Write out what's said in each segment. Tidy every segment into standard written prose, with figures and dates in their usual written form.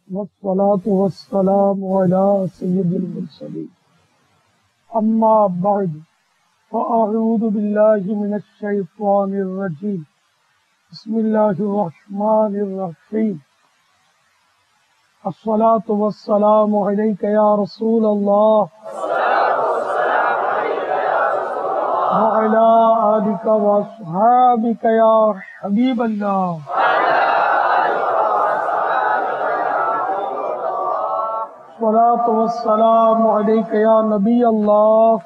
والصلاة والسلام على سيد المرسلين أما بعد فأعوذ بالله من الشيطان الرجيم بسم الله الرحمن الرحيم الصلاة والسلام عليك يا رسول الله وعلى آلك وأصحابك يا حبيب الله الصلاة والسلام عليك يا نبي الله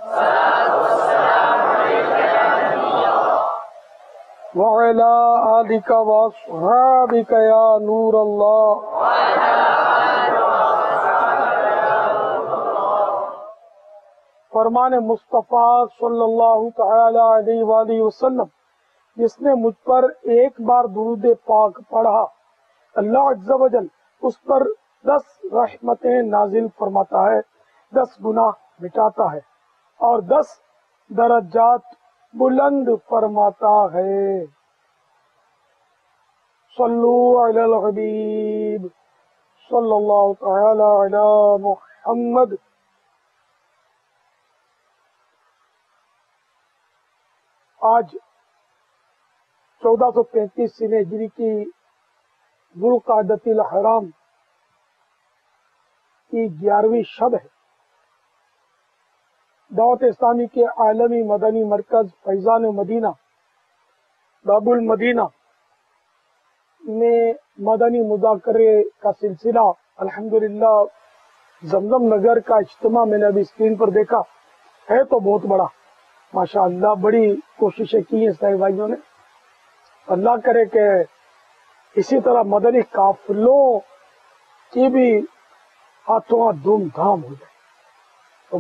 وعلى آلك وأصحابك يا نور الله فرمان مصطفیٰ صلی اللہ تعالی علیہ وآلہ وسلم، جس نے مجھ پر ایک بار درود پاک پڑھا، اللہ عز و جل اس پر 10 رحمتیں نازل فرماتا ہے، 10 گناہ مٹاتا ہے اور 10 درجات بلند فرماتا ہے۔ صلو علی الحبیب صلی اللہ تعالی علی محمد۔ آج 1435 ہجری کی ذوالقعدۃ الحرام کی 11ویں شب ہے۔ دعوت اسلامی کے عالمی مدنی مرکز فیضان مدینہ باب المدینہ میں مدنی مذاکرے کا سلسلہ الحمدللہ زمزم نگر کا اجتماع میں نے ابھی اسکرین پر دیکھا ہے، تو بہت بڑا ماشاءاللہ بڑی کوششیں کی ہیں سارے بھائیوں نے۔ اللہ کرے کہ اسی طرح مدنی قافلوں کی بھی ہاتھوں ہاتھ دھوم دھام ہو جائے، تو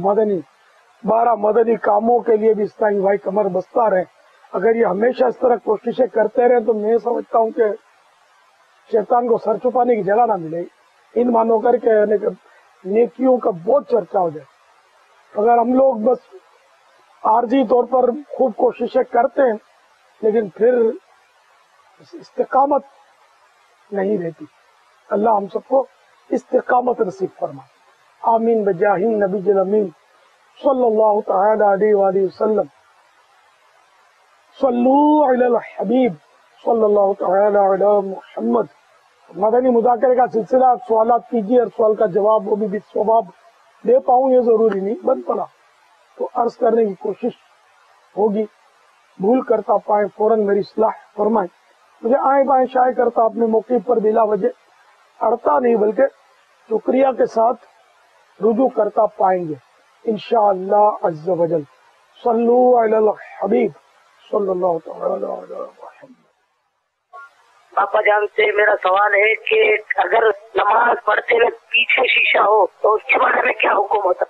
12 مدنی کاموں کے لیے بھی اسلامی بھائی کمر بستہ رہے۔ اگر یہ ہمیشہ اس طرح کوششیں کرتے رہے تو میں سمجھتا ہوں کہ شیطان کو سر چھپانے کی جگہ نہ ملے، ان مانو کر کے نیکیوں کا بہت چرچا ہو جائے۔ اگر ہم لوگ بس عارضی طور پر خوب کوششیں کرتے ہیں لیکن پھر استقامت نہیں رہتی، اللہ ہم سب کو استقامت نصیب فرمائے، آمین بجاہ النبی الامین صلی اللہ تعالی علیہ وآلہ وسلم۔ صلو علی الحبیب صلی اللہ تعالی علی محمد۔ مدنی مذاکرے کا سلسلہ، سوالات کیجیے اور سوال کا جواب وہ بھی بالثواب دے پاؤں یہ ضروری نہیں، بند پڑا تو عرض کرنے کی کوشش ہوگی، بھول کرتا پائیں فوراً میری اصلاح فرمائیں۔ مجھے آئیں بائیں شائع کرتا اپنے موقع پر بلا وجہ اڑتا نہیں بلکہ شکریہ کے ساتھ رجوع کرتا پائیں گے انشاءاللہ عز و جل۔ صلو علی الحبیب صلی اللہ تعالی علی محمد۔ پاپا جان سے میرا سوال ہے کہ اگر نماز پڑھتے ہوئے پیچھے شیشہ ہو تو اس کے بارے میں کیا حکم ہوتا؟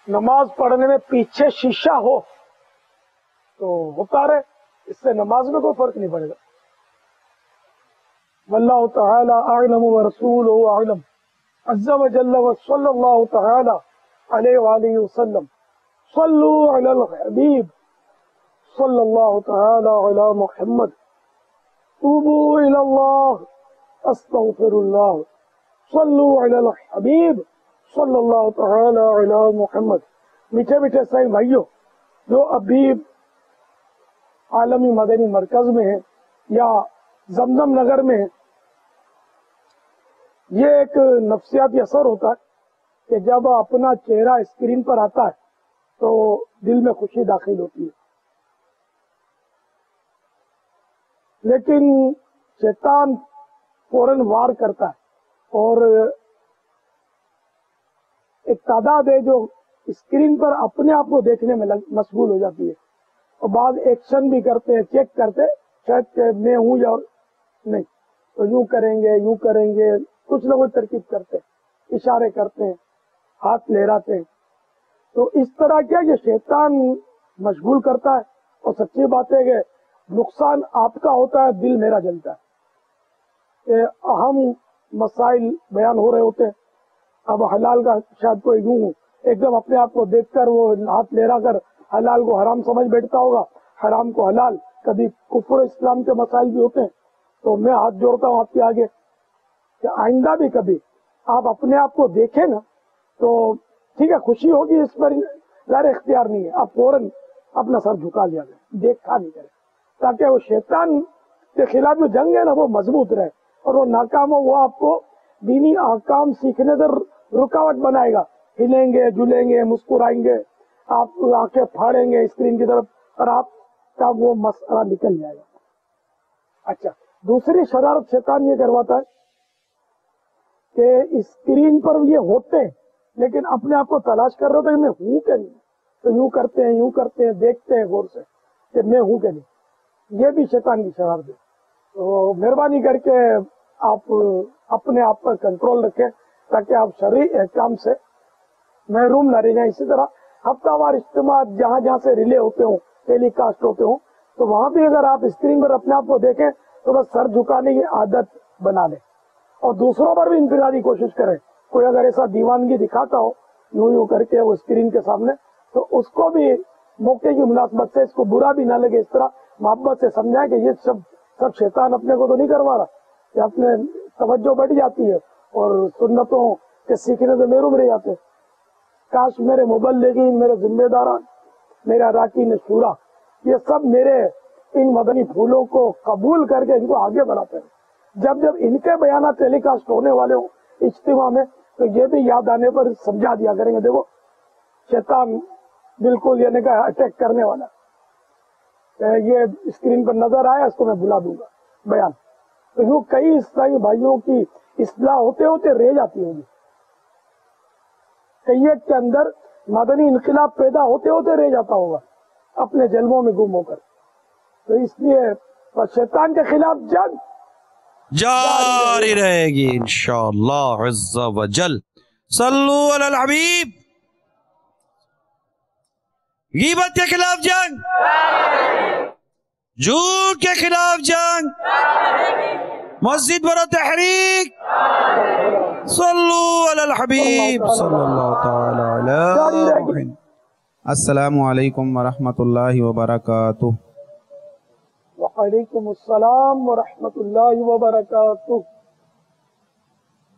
نماز پڑھنے میں پیچھے شیشہ ہو تو ہوتا رہے، اس سے نماز میں کوئی فرق نہیں پڑے گا۔ واللہ تعالی اعلم ورسولہ اعلم عز و جل وصلی اللہ تعالی علیہ وآلہ وسلم۔ صلو علی الحبیب صلی اللہ تعالی علی محمد۔ توبو الی اللہ استغفر اللہ۔ صلو علی الحبیب صلی اللہ تعالی علی محمد۔ میٹھے میٹھے سائیں بھائیوں، جو ابھی عالمی مدنی مرکز میں ہیں یا زمزم نگر میں ہیں، یہ ایک نفسیاتی اثر ہوتا ہے کہ جب اپنا چہرہ اسکرین پر آتا ہے تو دل میں خوشی داخل ہوتی ہے، لیکن شیطان فوراً وار کرتا ہے اور ایک تعداد ہے جو اسکرین پر اپنے آپ کو دیکھنے میں مشغول ہو جاتی ہے، اور بعض ایکشن بھی کرتے ہیں، چیک کرتے شاید کہ میں ہوں یا نہیں، تو یوں کریں گے، کچھ نہ کچھ ترکیب کرتے ہیں، اشارے کرتے ہیں، ہاتھ لہراتے ہیں۔ تو اس طرح کیا یہ شیطان مشغول کرتا ہے، اور سچی بات ہے کہ نقصان آپ کا ہوتا ہے، دل میرا جلتا ہے کہ اہم مسائل بیان ہو رہے ہوتے ہیں۔ اب حلال کا شاید کوئی یوں ایک دم اپنے آپ کو دیکھ کر وہ ہاتھ لہرا کر حلال کو حرام سمجھ بیٹھتا ہوگا، حرام کو حلال۔ کبھی کفر اسلام کے مسائل بھی ہوتے ہیں، تو میں ہاتھ جوڑتا ہوں آپ کے آگے کہ آئندہ بھی کبھی آپ اپنے آپ کو دیکھیں نا تو ٹھیک ہے خوشی ہوگی اس پر غیر اختیار نہیں ہے، آپ فوراً اپنا سر جھکا لیا کریں، دیکھا نہیں کریں، تاکہ وہ شیطان کے خلاف جو جنگ ہے نا وہ مضبوط رہے اور وہ ناکام ہو، وہ آپ کو دینی احکام سیکھنے سے رکاوٹ بنائے گا، ہلیں گے جلیں گے مسکرائیں گے، آپ آنکھیں پھاڑیں گے اسکرین کی طرف اور آپ کا وہ مسئلہ نکل جائے گا۔ اچھا، دوسری شرارت شیطان یہ کرواتا ہے کہ اسکرین پر یہ ہوتے ہیں لیکن اپنے آپ کو تلاش کر رہے ہوتے ہیں کہ میں ہوں کہ نہیں، تو یوں کرتے ہیں دیکھتے ہیں غور سے کہ میں ہوں کہ نہیں، یہ بھی شیطان کی شرارت ہے۔ تو مہربانی کر کے آپ اپنے آپ پر کنٹرول رکھیں تاکہ آپ شرعی احکام سے محروم نہ رہ جائیں۔ اسی طرح ہفتہ وار اجتماع جہاں جہاں سے ریلے ہوتے ہوں، ٹیلی کاسٹ ہوتے ہوں، تو وہاں بھی اگر آپ اسکرین پر اپنے آپ کو دیکھیں تو بس سر جھکانے کی عادت بنا لیں اور دوسروں پر بھی انفرادی کوشش کریں۔ کوئی اگر ایسا دیوانگی دکھاتا ہو یوں کر کے وہ اسکرین کے سامنے، تو اس کو بھی موقع کی مناسبت سے، اس کو برا بھی نہ لگے، اس طرح محبت سے سمجھائیں کہ یہ سب شیطان اپنے کو تو نہیں کروا رہا، کہ اپنے توجہ بڑھ جاتی ہے اور سنتوں کے سیکھنے سے محروم رہ جاتے ہیں۔ کاش میرے مبلغین، میرے ذمہ داران، میرے اراکین شورا یہ سب میرے ان مدنی پھولوں کو قبول کر کے ان کو آگے بڑھاتے ہیں۔ جب ان کے بیانات ٹیلی کاسٹ ہونے والے ہوں اجتماع میں تو یہ بھی یاد آنے پر سمجھا دیا کریں گے، دیکھو شیطان بالکل یعنی کہ اٹیک کرنے والا، یہ اسکرین پر نظر آیا اس کو میں بلا دوں گا بیان۔ تو یوں کئی اسلامی بھائیوں کی اصلاح ہوتے ہوتے رہ جاتی ہوگی، کئیت کے اندر مدنی انقلاب پیدا ہوتے ہوتے رہ جاتا ہوگا اپنے جلووں میں گم ہو کر۔ تو اس لیے شیطان کے خلاف جنگ جاری رہے گی انشاءاللہ عز و جل۔ صلو علی الحبیب۔ غیبت کے خلاف جنگ، جھوٹ کے خلاف جنگ، مسجد برو تحریک، صلو علی الحبیب صلی اللہ تعالی علی محمد۔ السلام علیکم ورحمۃ اللہ وبرکاتہ۔ وعلیکم السلام ورحمۃ اللہ وبرکاتہ۔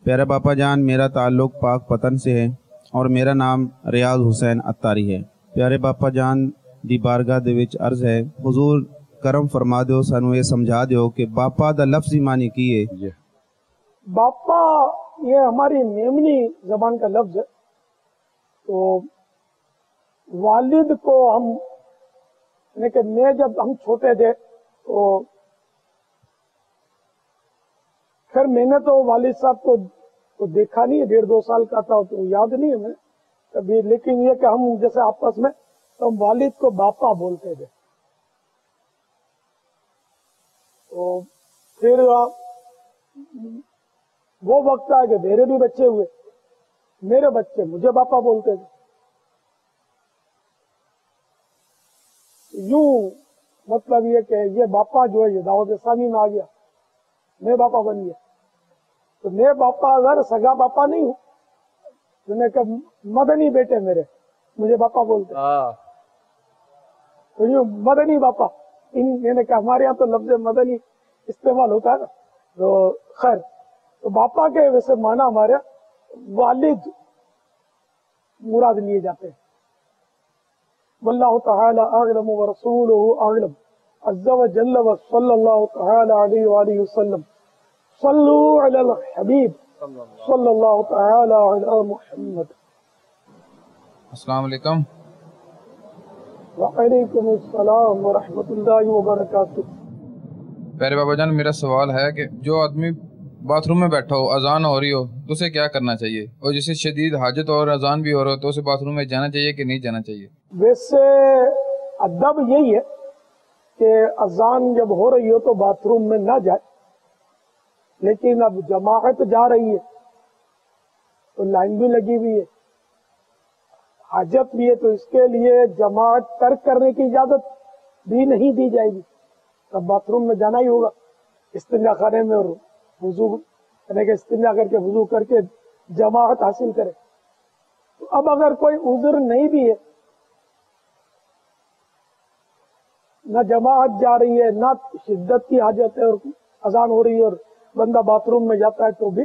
پیارے باپا جان، میرا تعلق پاک پتن سے ہے اور میرا نام ریاض حسین اتاری ہے۔ پیارے باپا جان دی بارگاہ دے وچ عرض ہے، حضور کرم فرما دیو، سانو یہ سمجھا دیو کہ باپا دا لفظی معنی کی ہے۔ باپا یہ ہماری میمنی زبان کا لفظ ہے، تو والد کو ہم لیکن میں جب ہم چھوٹے تھے تو خیر میں نے تو والد صاحب کو دیکھا نہیں ہے، 1.5-2 سال کا تھا تو یاد نہیں ہے میں کبھی، لیکن یہ کہ ہم جیسے آپس میں تو ہم والد کو باپا بولتے تھے۔ تو پھر وہ وقت آیا کہ میرے بھی بچے ہوئے، میرے بچے مجھے باپا بولتے تھے۔ یوں مطلب یہ کہ یہ باپا جو ہے یہ دعوت اسلامی میں آ گیا، میں باپا بن گیا۔ تو میں باپا اگر سگا باپا نہیں ہوں تو میں کہ مدنی بیٹے میرے مجھے باپا بولتے، تو یوں مدنی باپا، یعنی کہ ہمارے یہاں تو لفظ مدنی استعمال ہوتا ہے نا، تو خیر تو باپا کے ویسے معنی ہمارے والد مراد لیے جاتے ہیں۔ واللہ تعالی اعلم ورسولہ اعلم عز و جل و صلی اللہ تعالی علیہ وآلہ وسلم۔ صلو علی الحبیب صلی اللہ تعالی علی محمد۔ السلام علیکم۔ وعلیکم السلام ورحمۃ اللہ وبرکاتہ۔ پیارے بابا جان، میرا سوال ہے کہ جو آدمی باتھ روم میں بیٹھا ہو، اذان ہو رہی ہو تو اسے کیا کرنا چاہیے؟ اور جسے شدید حاجت اور اذان بھی ہو رہا ہو تو اسے باتھ روم میں جانا چاہیے کہ نہیں جانا چاہیے؟ ویسے ادب یہی ہے کہ اذان جب ہو رہی ہو تو باتھ روم میں نہ جائے، لیکن اب جماعت جا رہی ہے تو لائن بھی لگی ہوئی ہے، حاجت بھی ہے، تو اس کے لیے جماعت ترک کرنے کی اجازت بھی نہیں دی جائے گی، تب باتھ روم میں جانا ہی ہوگا، استنجا خانے میں، اور وضو یعنی کہ استنجا کر کے وضو کر کے جماعت حاصل کرے۔ تو اب اگر کوئی عذر نہیں بھی ہے، نہ جماعت جا رہی ہے نہ شدت کی حاجت ہے اور اذان ہو رہی ہے اور بندہ باتھ روم میں جاتا ہے، تو بھی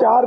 4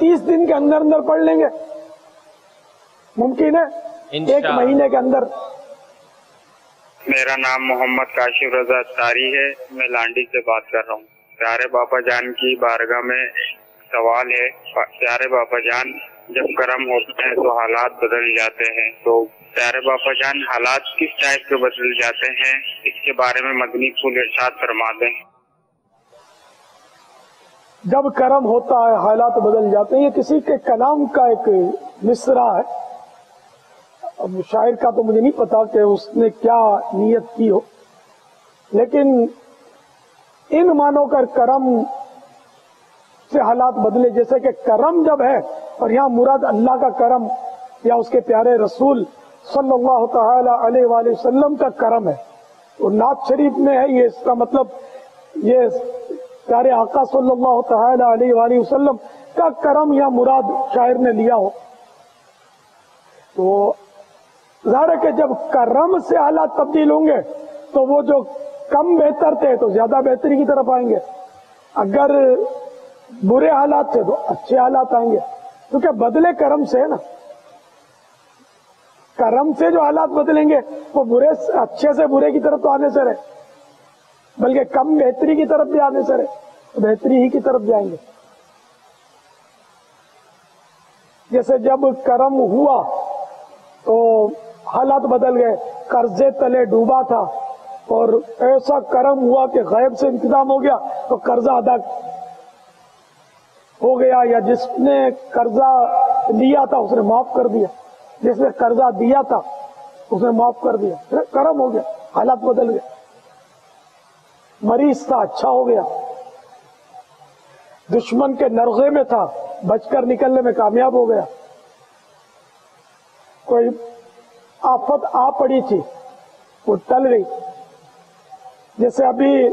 30 دن کے اندر اندر پڑھ لیں گے؟ ممکن ہے 1 مہینے کے اندر؟ میرا نام محمد کاشف رضا اتاری ہے، میں لانڈی سے بات کر رہا ہوں۔ پیارے باپا جان کی بارگاہ میں سوال ہے، پیارے باپا جان جب کرم ہوتا ہے تو حالات بدل جاتے ہیں، تو پیارے باپا جان حالات کس ٹائپ کے بدل جاتے ہیں، اس کے بارے میں مدنی پھول ارشاد فرما دیں۔ جب کرم ہوتا ہے حالات بدل جاتے ہیں، یہ کسی کے کلام کا ایک مصرع ہے، اب شاعر کا تو مجھے نہیں پتا کہ اس نے کیا نیت کی ہو، لیکن ان معنوں کا کرم سے حالات بدلے، جیسے کہ کرم جب ہے، اور یہاں مراد اللہ کا کرم یا اس کے پیارے رسول صلی اللہ تعالی علیہ وآلہ وسلم کا کرم ہے، اور نعت شریف میں ہے یہ، اس کا مطلب یہ پیارے آقا صلی اللہ تعالی علیہ وآلہ وسلم کا کرم یا مراد شاعر نے لیا ہو، تو ظاہر ہے کہ جب کرم سے حالات تبدیل ہوں گے تو وہ جو کم بہتر تھے تو زیادہ بہتری کی طرف آئیں گے، اگر برے حالات تھے تو اچھے حالات آئیں گے، کیونکہ بدلے کرم سے ہے نا، کرم سے جو حالات بدلیں گے وہ برے اچھے سے برے کی طرف تو آنے سے رہے، بلکہ کم بہتری کی طرف بھی آنے سے رہے، بہتری ہی کی طرف جائیں گے۔ جیسے جب کرم ہوا تو حالات بدل گئے، قرضے تلے ڈوبا تھا اور ایسا کرم ہوا کہ غیب سے انتظام ہو گیا تو قرضہ ادا ہو گیا، یا جس نے قرضہ لیا تھا اس نے معاف کر دیا، جس نے قرضہ دیا تھا اس نے معاف کر دیا، کرم ہو گیا، حالات بدل گئے۔ مریض تھا، اچھا ہو گیا، دشمن کے نرغے میں تھا، بچ کر نکلنے میں کامیاب ہو گیا، کوئی آفت آ پڑی تھی وہ ٹل گئی، جیسے ابھی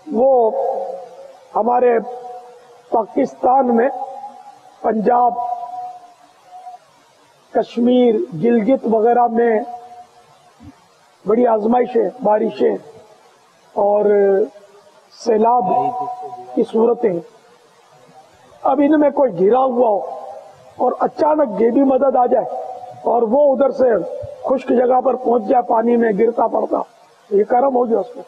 وہ ہمارے پاکستان میں پنجاب، کشمیر، گلگت وغیرہ میں بڑی آزمائشیں، بارشیں اور سیلاب کی صورتیں، اب ان میں کوئی گھرا ہوا ہو اور اچانک یہ بھی مدد آ جائے اور وہ ادھر سے خشک جگہ پر پہنچ جائے، پانی میں گرتا پڑتا، یہ کرم ہو گیا اس کو۔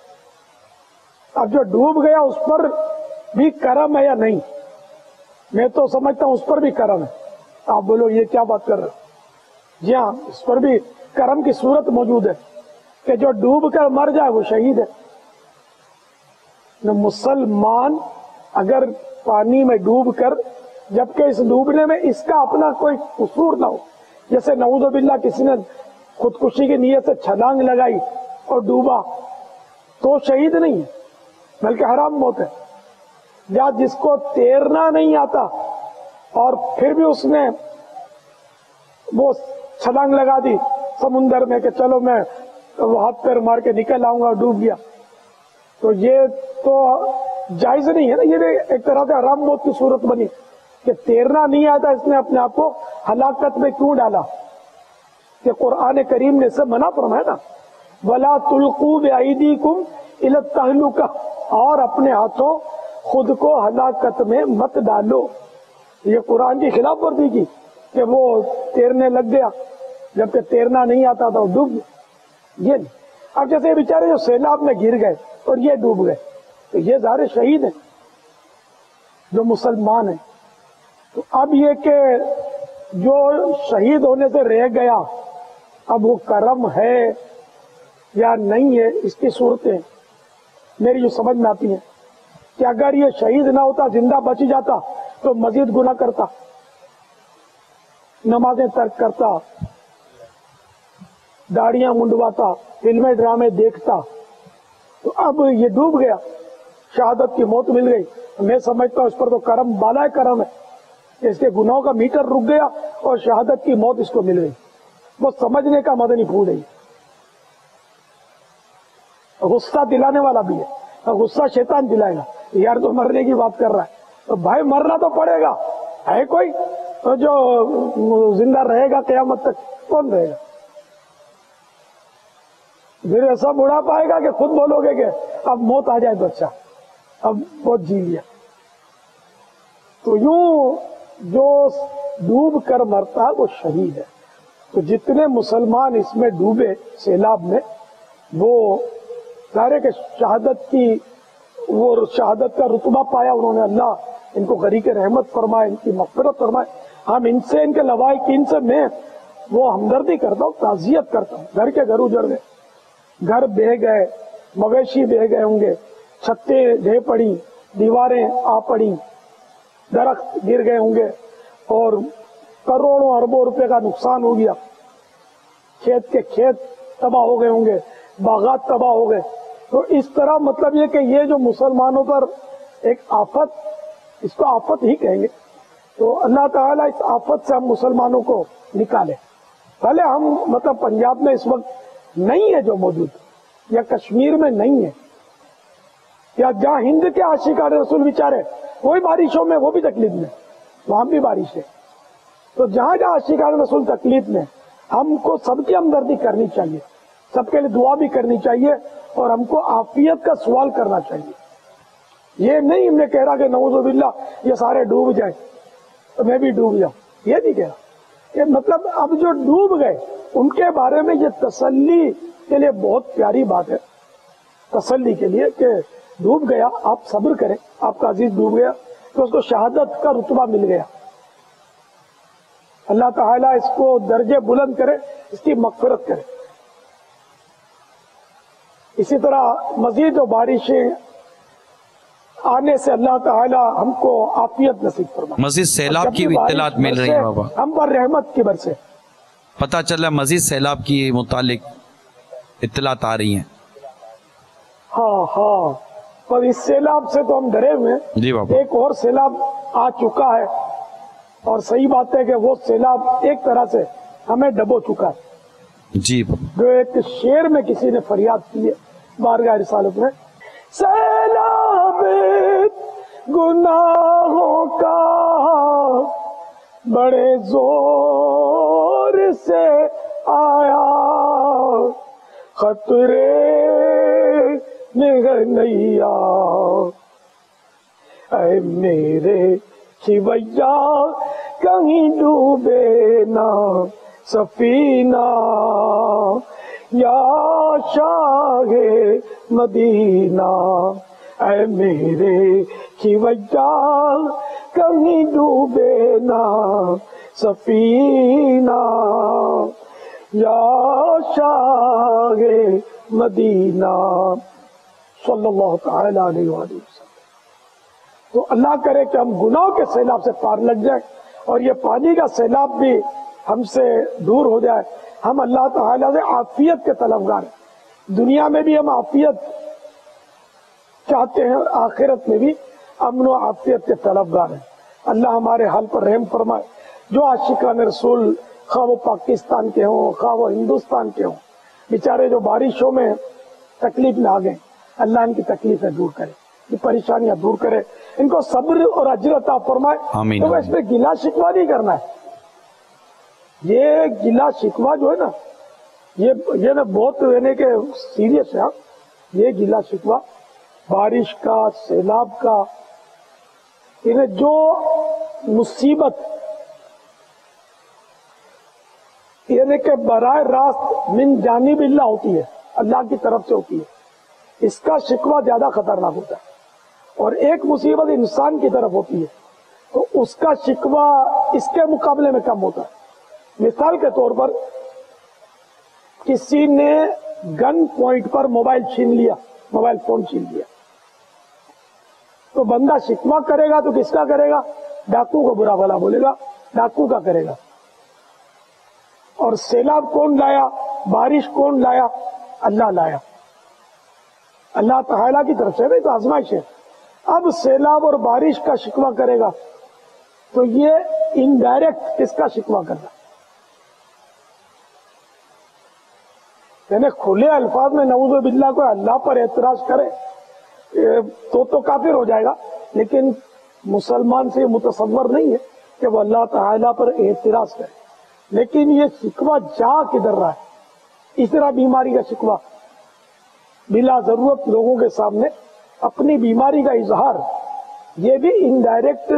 اب جو ڈوب گیا اس پر بھی کرم ہے یا نہیں؟ میں تو سمجھتا ہوں اس پر بھی کرم ہے۔ آپ بولو یہ کیا بات کر رہے؟ جی ہاں، اس پر بھی کرم کی صورت موجود ہے کہ جو ڈوب کر مر جائے وہ شہید ہے۔ مسلمان اگر پانی میں ڈوب کر، جبکہ اس ڈوبنے میں اس کا اپنا کوئی قصور نہ ہو، جیسے نعوذ باللہ کسی نے خودکشی کی نیت سے چھلانگ لگائی اور ڈوبا تو شہید نہیں ہے بلکہ حرام موت ہے، یا جس کو تیرنا نہیں آتا اور پھر بھی اس نے وہ چھلانگ لگا دی سمندر میں کہ چلو میں وہ ہاتھ پیر مار کے نکل آؤں گا اور ڈوب گیا، تو یہ تو جائز نہیں ہے نا، یہ بھی ایک طرح سے حرام موت کی صورت بنی کہ تیرنا نہیں آتا، اس نے اپنے آپ کو ہلاکت میں کیوں ڈالا؟ کہ قرآن کریم نے اسے منع فرمایا نا، وَلَا تُلْقُوا بِأَيْدِيكُمْ إِلَى التَّهْلُكَةِ، اور اپنے ہاتھوں خود کو ہلاکت میں مت ڈالو۔ یہ قرآن کی خلاف ورزی کی کہ وہ تیرنے لگ گیا جبکہ تیرنا نہیں آتا تھا، ڈوب گیا، یہ نہیں۔ اب جیسے بیچارے جو سیلاب میں گر گئے اور یہ ڈوب گئے تو یہ ظاہر شہید ہیں جو مسلمان ہیں۔ تو اب یہ کہ جو شہید ہونے سے رہ گیا، اب وہ کرم ہے یا نہیں ہے، اس کی صورتیں میری جو سمجھ میں آتی ہیں کہ اگر یہ شہید نہ ہوتا، زندہ بچ جاتا تو مزید گناہ کرتا، نمازیں ترک کرتا، داڑیاں منڈواتا، فلمیں ڈرامے دیکھتا، تو اب یہ ڈوب گیا، شہادت کی موت مل گئی، میں سمجھتا ہوں اس پر تو کرم بالا کرم ہے، اس کے گناہوں کا میٹر رک گیا اور شہادت کی موت اس کو مل گئی۔ وہ سمجھنے کا مدنی پھول ہے، غصہ دلانے والا بھی ہے، غصہ شیطان دلائے گا، یار تو مرنے کی بات کر رہا ہے، تو بھائی مرنا تو پڑے گا، ہے کوئی تو جو زندہ رہے گا قیامت تک؟ کون رہے گا؟ پھر ایسا بڑھا پائے گا کہ خود بولو گے کہ اب موت آ جائے تو اچھا، اب بہت جی لیا۔ تو یوں جو ڈوب کر مرتا ہے وہ شہید ہے. تو جتنے مسلمان اس میں ڈوبے سیلاب میں وہ ظاہر ہے کہ شہادت کا رتبہ پایا انہوں نے. اللہ ان کو غریق رحمت فرمائے, ان کی مغفرت فرمائے. ہم ان سے, ان کے لوائقین سے میں وہ ہمدردی کرتا ہوں, تعزیت کرتا ہوں. گھر کے گھر اجڑ گئے, گھر بہہ گئے, مویشی بہہ گئے ہوں گے, چھتیں ڈھے پڑی, دیواریں آ پڑی, درخت گر گئے ہوں گے اور کروڑوں اربوں روپے کا نقصان ہو گیا. کھیت کے کھیت تباہ ہو گئے ہوں گے, باغات تباہ ہو گئے. تو اس طرح مطلب یہ کہ یہ جو مسلمانوں پر ایک آفت, اس کو آفت ہی کہیں گے, تو اللہ تعالیٰ اس آفت سے ہم مسلمانوں کو نکالے. پہلے ہم مطلب پنجاب میں اس وقت نہیں ہے جو موجود, یا کشمیر میں نہیں ہے, یا جہاں ہند کے عاشقان رسول بیچارے وہی بارشوں میں, وہ بھی تکلیف میں, وہاں بھی بارش ہے. تو جہاں جہاں عاشقان رسول تکلیف میں, ہم کو سب کی ہمدردی کرنی چاہیے, سب کے لیے دعا بھی کرنی چاہیے, اور ہم کو عافیت کا سوال کرنا چاہیے. یہ نہیں میں کہہ رہا کہ نعوذ باللہ یہ سارے ڈوب جائیں تو میں بھی ڈوب جاؤں, یہ نہیں کہہ رہا. یہ مطلب اب جو ڈوب گئے ان کے بارے میں یہ تسلی کے لیے بہت پیاری بات ہے, تسلی کے لیے کہ ڈوب گیا, آپ صبر کریں, آپ کا عزیز ڈوب گیا تو اس کو شہادت کا رتبہ مل گیا. اللہ تعالیٰ اس کو درجے بلند کرے, اس کی مغفرت کرے. اسی طرح مزید جو بارشیں آنے سے اللہ تعالیٰ ہم کو عافیت نصیب فرمائے. مزید سیلاب کی بھی اطلاعات مل رہی ہیں بابا, ہم پر رحمت کی برسے. پتہ چلا مزید سیلاب کی متعلق اطلاعات آ رہی ہیں. ہاں, پر اس سیلاب سے تو ہم ڈرے ہوئے ہیں. جی بابا. ایک اور سیلاب آ چکا ہے, اور صحیح بات ہے کہ وہ سیلاب ایک طرح سے ہمیں ڈبو چکا ہے. جی بابا. جو ایک شعر میں کسی نے فریاد کی ہے بارگاہ رسالت میں, سیلاب گناہوں کا بڑے زور سے آیا, خطرے میں نیا, اے میرے کھویا کہیں ڈوبے نہ سفینہ, یا شاہ مدینہ, اے میرے کھویا کہیں ڈوبے نہ سفینہ, یا شاہ مدینہ, صلی اللہ تعالی علیہ وآلہ وسلم. تو اللہ کرے کہ ہم گناہ کے سیلاب سے پار لگ جائیں, اور یہ پانی کا سیلاب بھی ہم سے دور ہو جائے. ہم اللہ تعالیٰ سے عافیت کے طلبگار ہیں. دنیا میں بھی ہم عافیت چاہتے ہیں, آخرت میں بھی امن و عافیت کے طلبگار ہیں. اللہ ہمارے حال پر رحم فرمائے. جو عاشقان رسول خواہ وہ پاکستان کے ہوں خواہ وہ ہندوستان کے ہوں, بیچارے جو بارشوں میں تکلیف میں آ گئے, اللہ ان کی تکلیفیں دور کرے, کی پریشانیاں دور کرے, ان کو صبر اور اجر عطا فرمائے. آمین. تو اس پہ گلا شکوہ نہیں کرنا ہے. یہ گلا شکوہ جو ہے نا, یہ نا بہت یعنی کہ سیریس ہے. یہ گلا شکوہ بارش کا, سیلاب کا, یعنی جو مصیبت یعنی کہ براہ راست من جانب اللہ ہوتی ہے, اللہ کی طرف سے ہوتی ہے, اس کا شکوہ زیادہ خطرناک ہوتا ہے. اور ایک مصیبت انسان کی طرف ہوتی ہے تو اس کا شکوہ اس کے مقابلے میں کم ہوتا ہے. مثال کے طور پر کسی نے گن پوائنٹ پر موبائل چھین لیا, موبائل فون چھین لیا, تو بندہ شکوہ کرے گا تو کس کا کرے گا؟ ڈاکو کو برا بھلا بولے گا, ڈاکو کا کرے گا. اور سیلاب کون لایا, بارش کون لایا؟ اللہ لایا. اللہ تعالیٰ کی طرف سے بھی تو آزمائش ہے. اب سیلاب اور بارش کا شکوہ کرے گا تو یہ انڈائریکٹ کس کا شکوہ کرنا؟ یعنی کھلے الفاظ میں نعوذ باللہ کو اللہ پر اعتراض کرے تو کافر ہو جائے گا, لیکن مسلمان سے یہ متصور نہیں ہے کہ وہ اللہ تعالیٰ پر اعتراض کرے. لیکن یہ شکوہ جا کدھر رہا ہے؟ اس طرح بیماری کا شکوہ بلا ضرورت لوگوں کے سامنے اپنی بیماری کا اظہار, یہ بھی انڈائریکٹ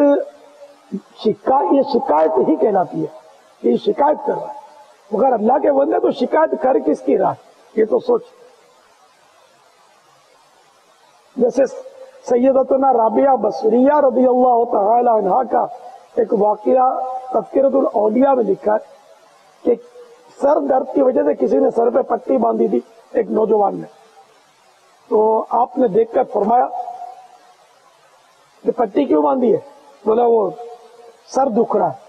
یہ شکایت ہی کہلاتی ہے کہ یہ شکایت کر رہا ہے، مگر اللہ کے بندے تو شکایت کر کس کی رہا ہے یہ تو سوچ. جیسے سیدتنا رابعہ بصریہ رضی اللہ تعالی عنہا کا ایک واقعہ تذکرۃ الاولیاء میں لکھا ہے کہ سر درد کی وجہ سے کسی نے سر پہ پٹی باندھی تھی ایک نوجوان نے. تو آپ نے دیکھ کر فرمایا کہ پٹی کیوں باندھی ہے؟ بولا وہ سر دکھ رہا ہے.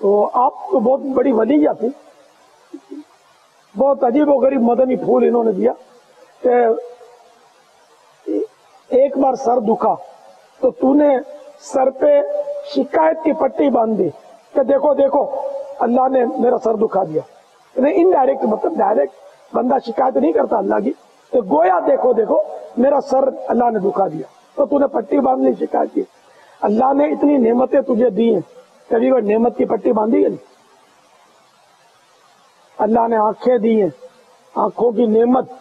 تو آپ تو بہت بڑی ولیہ تھی، بہت عجیب و غریب مدنی پھول انہوں نے دیا کہ ایک بار سر دکھا تو تو نے سر پہ شکایت کی پٹی باندھ دی کہ دیکھو دیکھو اللہ نے میرا سر دکھا دیا. انڈائریکٹ مطلب ڈائریکٹ بندہ شکایت نہیں کرتا اللہ کی، تو گویا دیکھو دیکھو میرا سر اللہ نے دکھا دیا تو تو نے پٹی باندھ لی، شکایت کی. اللہ نے اتنی نعمتیں تجھے دی ہیں، کبھی کوئی نعمت کی پٹی باندھی ہے نہیں؟ اللہ نے آنکھیں دی ہیں، آنکھوں کی نعمت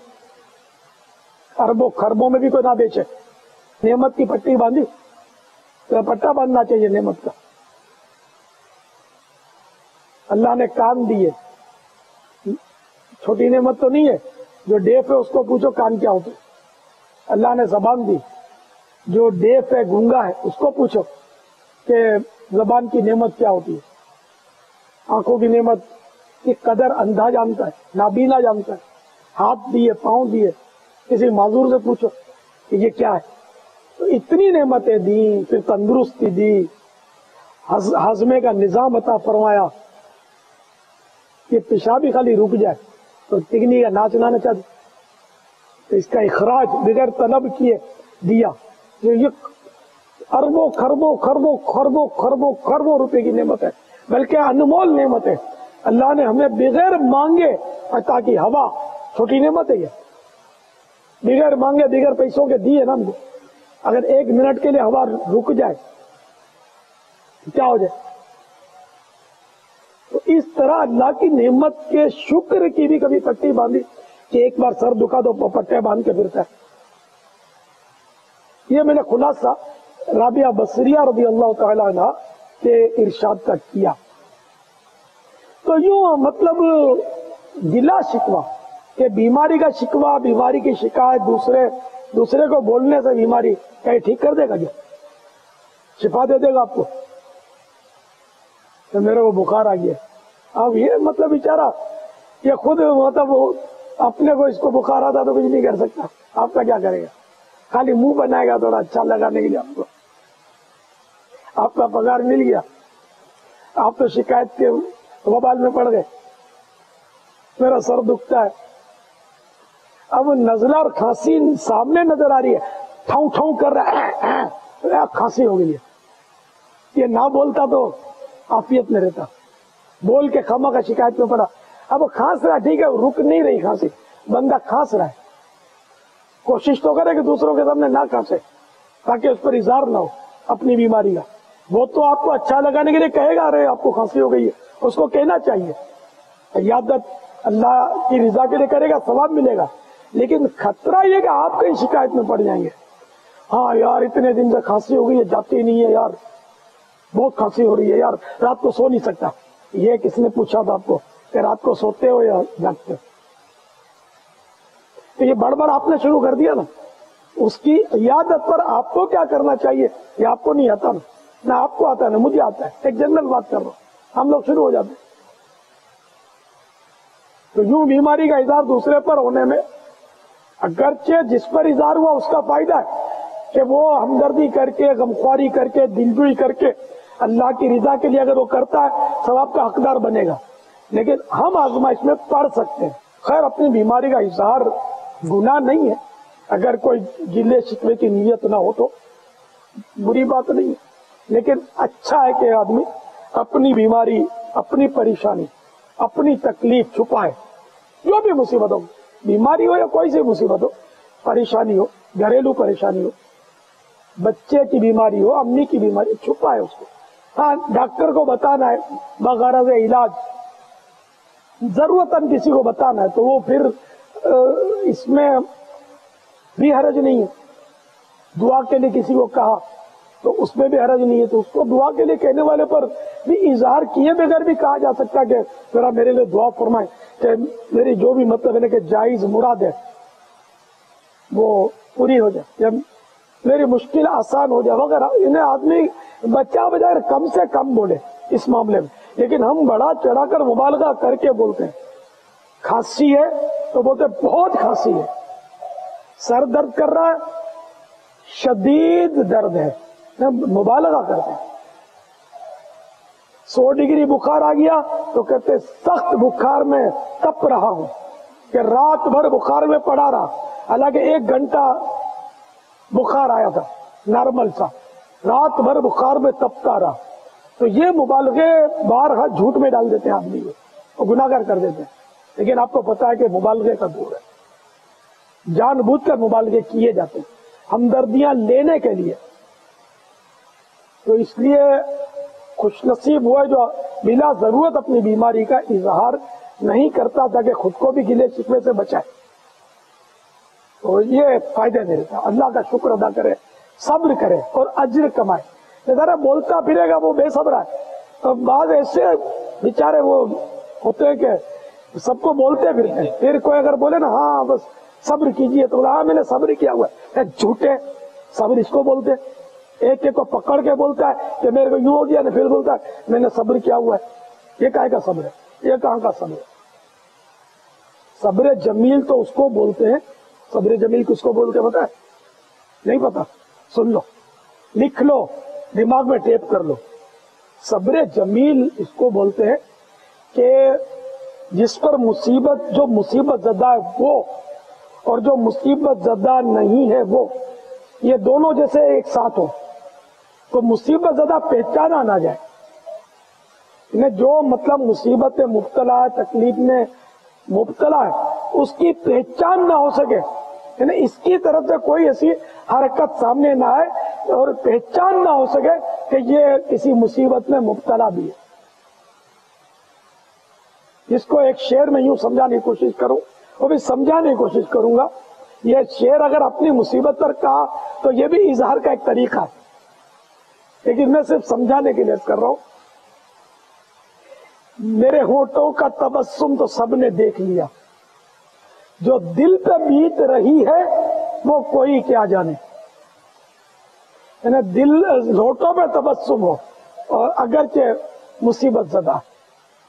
اربوں خربوں میں بھی کوئی نہ بیچے، نعمت کی پٹی باندھی تو پٹا باندھنا چاہیے نعمت کا. اللہ نے کان دیے، چھوٹی نعمت تو نہیں ہے. جو ڈیف ہے اس کو پوچھو کان کیا ہوتے. اللہ نے زبان دی، جو ڈیف ہے گونگا ہے اس کو پوچھو کہ زبان کی نعمت کیا ہوتی ہے. آنکھوں کی نعمت کی قدر اندھا جانتا ہے، نابینا جانتا ہے. ہاتھ دیے، پاؤں دیے، کسی معذور سے پوچھو کہ یہ کیا ہے. تو اتنی نعمتیں دی، پھر تندرستی دی، ہضمے کا نظام عطا فرمایا کہ پیشاب ہی خالی رک جائے تو ٹکنی کا ناچنا نہ چاہتے، تو اس کا اخراج بغیر طلب کیے دیا. جو یہ اربوں خربوں خربوں خربوں خربوں خربوں روپے کی نعمت ہے، بلکہ انمول نعمت ہے. اللہ نے ہمیں بغیر مانگے عطا کی. ہوا چھوٹی نعمت ہے، یہ بغیر مانگے بغیر پیسوں کے دی ہے نا. اگر ایک منٹ کے لیے ہوا رک جائے کیا ہو جائے. تو اس طرح اللہ کی نعمت کے شکر کی بھی کبھی پٹی باندھی کہ ایک بار سر دکھا تو پٹے باندھ کے پھرتا ہے. یہ میں نے خلاصہ رابعہ بصریہ رضی اللہ تعالی عنہ کے ارشاد کا کیا. تو یوں مطلب گلا شکوہ کہ بیماری کا شکوہ، بیماری کی شکایت دوسرے کو بولنے سے بیماری کہیں ٹھیک کر دے گا کیا؟ شفا دے دے گا آپ کو؟ تو میرے کو بخار آ گیا. اب یہ مطلب بیچارہ یہ خود مطلب اپنے کو اس کو بخار آتا تو کچھ نہیں کر سکتا. آپ کا کیا کرے گا؟ خالی منہ بنائے گا تھوڑا اچھا لگانے کے لیے. آپ کو آپ کا پگار مل گیا، آپ تو شکایت کے وبال میں پڑ گئے. میرا سر دکھتا ہے. اب نزلہ اور کھانسی سامنے نظر آ رہی ہے، ٹھاؤں ٹھاؤں کر رہا ہے، کھانسی ہو گئی ہے. یہ نہ بولتا تو عافیت میں رہتا، بول کے خامہ کا شکایت میں پڑا. اب کھانس رہا، ٹھیک ہے، رک نہیں رہی کھانسی، بندہ کھانس رہا ہے. کوشش تو کرے کہ دوسروں کے سامنے نہ کھانسے تاکہ اس پر اظہار نہ ہو اپنی بیماری کا. وہ تو آپ کو اچھا لگانے کے لیے کہے گا ارے آپ کو کھانسی ہو گئی ہے، اس کو کہنا چاہیے. عیادت اللہ کی رضا کے لیے کرے گا، ثواب ملے گا. لیکن خطرہ یہ کہ آپ کہیں شکایت میں پڑ جائیں گے. ہاں یار اتنے دن سے کھانسی ہو گئی ہے، جاتی نہیں ہے یار، بہت کھانسی ہو رہی ہے یار، رات کو سو نہیں سکتا. یہ کس نے پوچھا تھا آپ کو کہ رات کو سوتے ہو یا جاگتے ہو؟ تو یہ بڑبڑ آپ نے شروع کر دیا نا. اس کی عیادت پر آپ کو کیا کرنا چاہیے یہ آپ کو نہیں آتا نا، نہ آپ کو آتا ہے نہ مجھے آتا ہے. ایک جنرل بات کر رہا ہوں، ہم لوگ شروع ہو جاتے ہیں. تو یوں بیماری کا اظہار دوسرے پر ہونے میں اگرچہ جس پر اظہار ہوا اس کا فائدہ ہے کہ وہ ہمدردی کر کے، غمخواری کر کے، دلجوئی کر کے اللہ کی رضا کے لیے اگر وہ کرتا ہے ثواب کا حقدار بنے گا. لیکن ہم آزمائش میں پڑ سکتے ہیں. خیر اپنی بیماری کا اظہار گناہ نہیں ہے، اگر کوئی گلے شکوے کی نیت نہ ہو تو بری بات نہیں ہے. لیکن اچھا ہے کہ آدمی اپنی بیماری، اپنی پریشانی، اپنی تکلیف چھپائے. جو بھی مصیبت ہو، بیماری ہو یا کوئی سی مصیبت ہو، پریشانی ہو، گھریلو پریشانی ہو، بچے کی بیماری ہو، امی کی بیماری، چھپائے اس کو. ہاں ڈاکٹر کو بتانا ہے بغرض علاج، ضرورتاً کسی کو بتانا ہے تو وہ پھر اس میں بھی حرج نہیں ہے. دعا کے لیے کسی کو کہا تو اس میں بھی حرج نہیں ہے. تو اس کو دعا کے لیے کہنے والے پر بھی اظہار کیے بغیر بھی کہا جا سکتا ہے کہ ذرا میرے لیے دعا فرمائیں کہ میری جو بھی مطلب ہے کہ جائز مراد ہے وہ پوری ہو جائے یا میری مشکل آسان ہو جائے وغیرہ. انہیں آدمی بچہ بجائے کم سے کم بولے اس معاملے میں. لیکن ہم بڑا چڑھا کر مبالغہ کر کے بولتے ہیں. کھانسی ہے تو بولتے بہت کھانسی ہے, سر درد کر رہا ہے, شدید درد ہے, مبالغہ کرتے ہیں. 100 ڈگری بخار آ گیا تو کہتے سخت بخار میں تپ رہا ہوں, کہ رات بھر بخار میں پڑا رہا, حالانکہ 1 گھنٹہ بخار آیا تھا نارمل سا, رات بھر بخار میں تپتا رہا. تو یہ مبالغے بارہا جھوٹ میں ڈال دیتے ہیں آدمی کو اور گناہگار کر دیتے ہیں. لیکن آپ کو پتا ہے کہ مبالغے کا دور ہے, جان بوجھ کر مبالغے کیے جاتے ہیں ہمدردیاں لینے کے لیے. تو اس لیے خوش نصیب ہوا جو بلا ضرورت اپنی بیماری کا اظہار نہیں کرتا تاکہ خود کو بھی گلے شکوے سے بچائے. تو یہ فائدے دے دیتا. اللہ کا شکر ادا کرے, صبر کرے اور اجر کمائے. ذرا بولتا پھرے گا وہ بے صبر ہے. تو بعض ایسے بیچارے وہ ہوتے ہیں کہ سب کو بولتے پھرتے ہیں, پھر کوئی اگر بولے نا ہاں بس صبر کیجئے تو ہاں میں نے صبر کیا ہوا ہے, جھوٹے صبر اس کو بولتے. ایک ایک کو پکڑ کے بولتا ہے کہ میرے کو یوں ہو گیا, پھر بولتا ہے میں نے صبر کیا ہوا ہے. یہ کہاں کا صبر ہے, یہ کہاں کا صبر ہے؟ صبر جمیل تو اس کو بولتے ہیں. صبر جمیل کس کو بولتے ہیں پتا ہے؟ نہیں پتا؟ سن لو, لکھ لو, دماغ میں ٹیپ کر لو. صبر جمیل اس کو بولتے ہیں کہ جس پر مصیبت, جو مصیبت زدہ ہے وہ اور جو مصیبت زدہ نہیں ہے وہ, یہ دونوں جیسے ایک ساتھ ہو تو مصیبت زدہ پہچانا نہ جائے. انہیں جو مطلب مصیبت میں مبتلا ہے, تکلیف میں مبتلا ہے, اس کی پہچان نہ ہو سکے, یعنی اس کی طرف سے کوئی ایسی حرکت سامنے نہ آئے اور پہچان نہ ہو سکے کہ یہ کسی مصیبت میں مبتلا بھی ہے. جس کو ایک شعر میں یوں سمجھانے کی کوشش کروں, وہ بھی سمجھانے کی کوشش کروں گا. یہ شعر اگر اپنی مصیبت پر کہا تو یہ بھی اظہار کا ایک طریقہ ہے, لیکن میں صرف سمجھانے کے لیے کر رہا ہوں. میرے ہونٹوں کا تبسم تو سب نے دیکھ لیا, جو دل پہ بیت رہی ہے وہ کوئی کیا جانے. یعنی دل ہونٹوں پہ تبسم ہو اور اگرچہ مصیبت زدہ,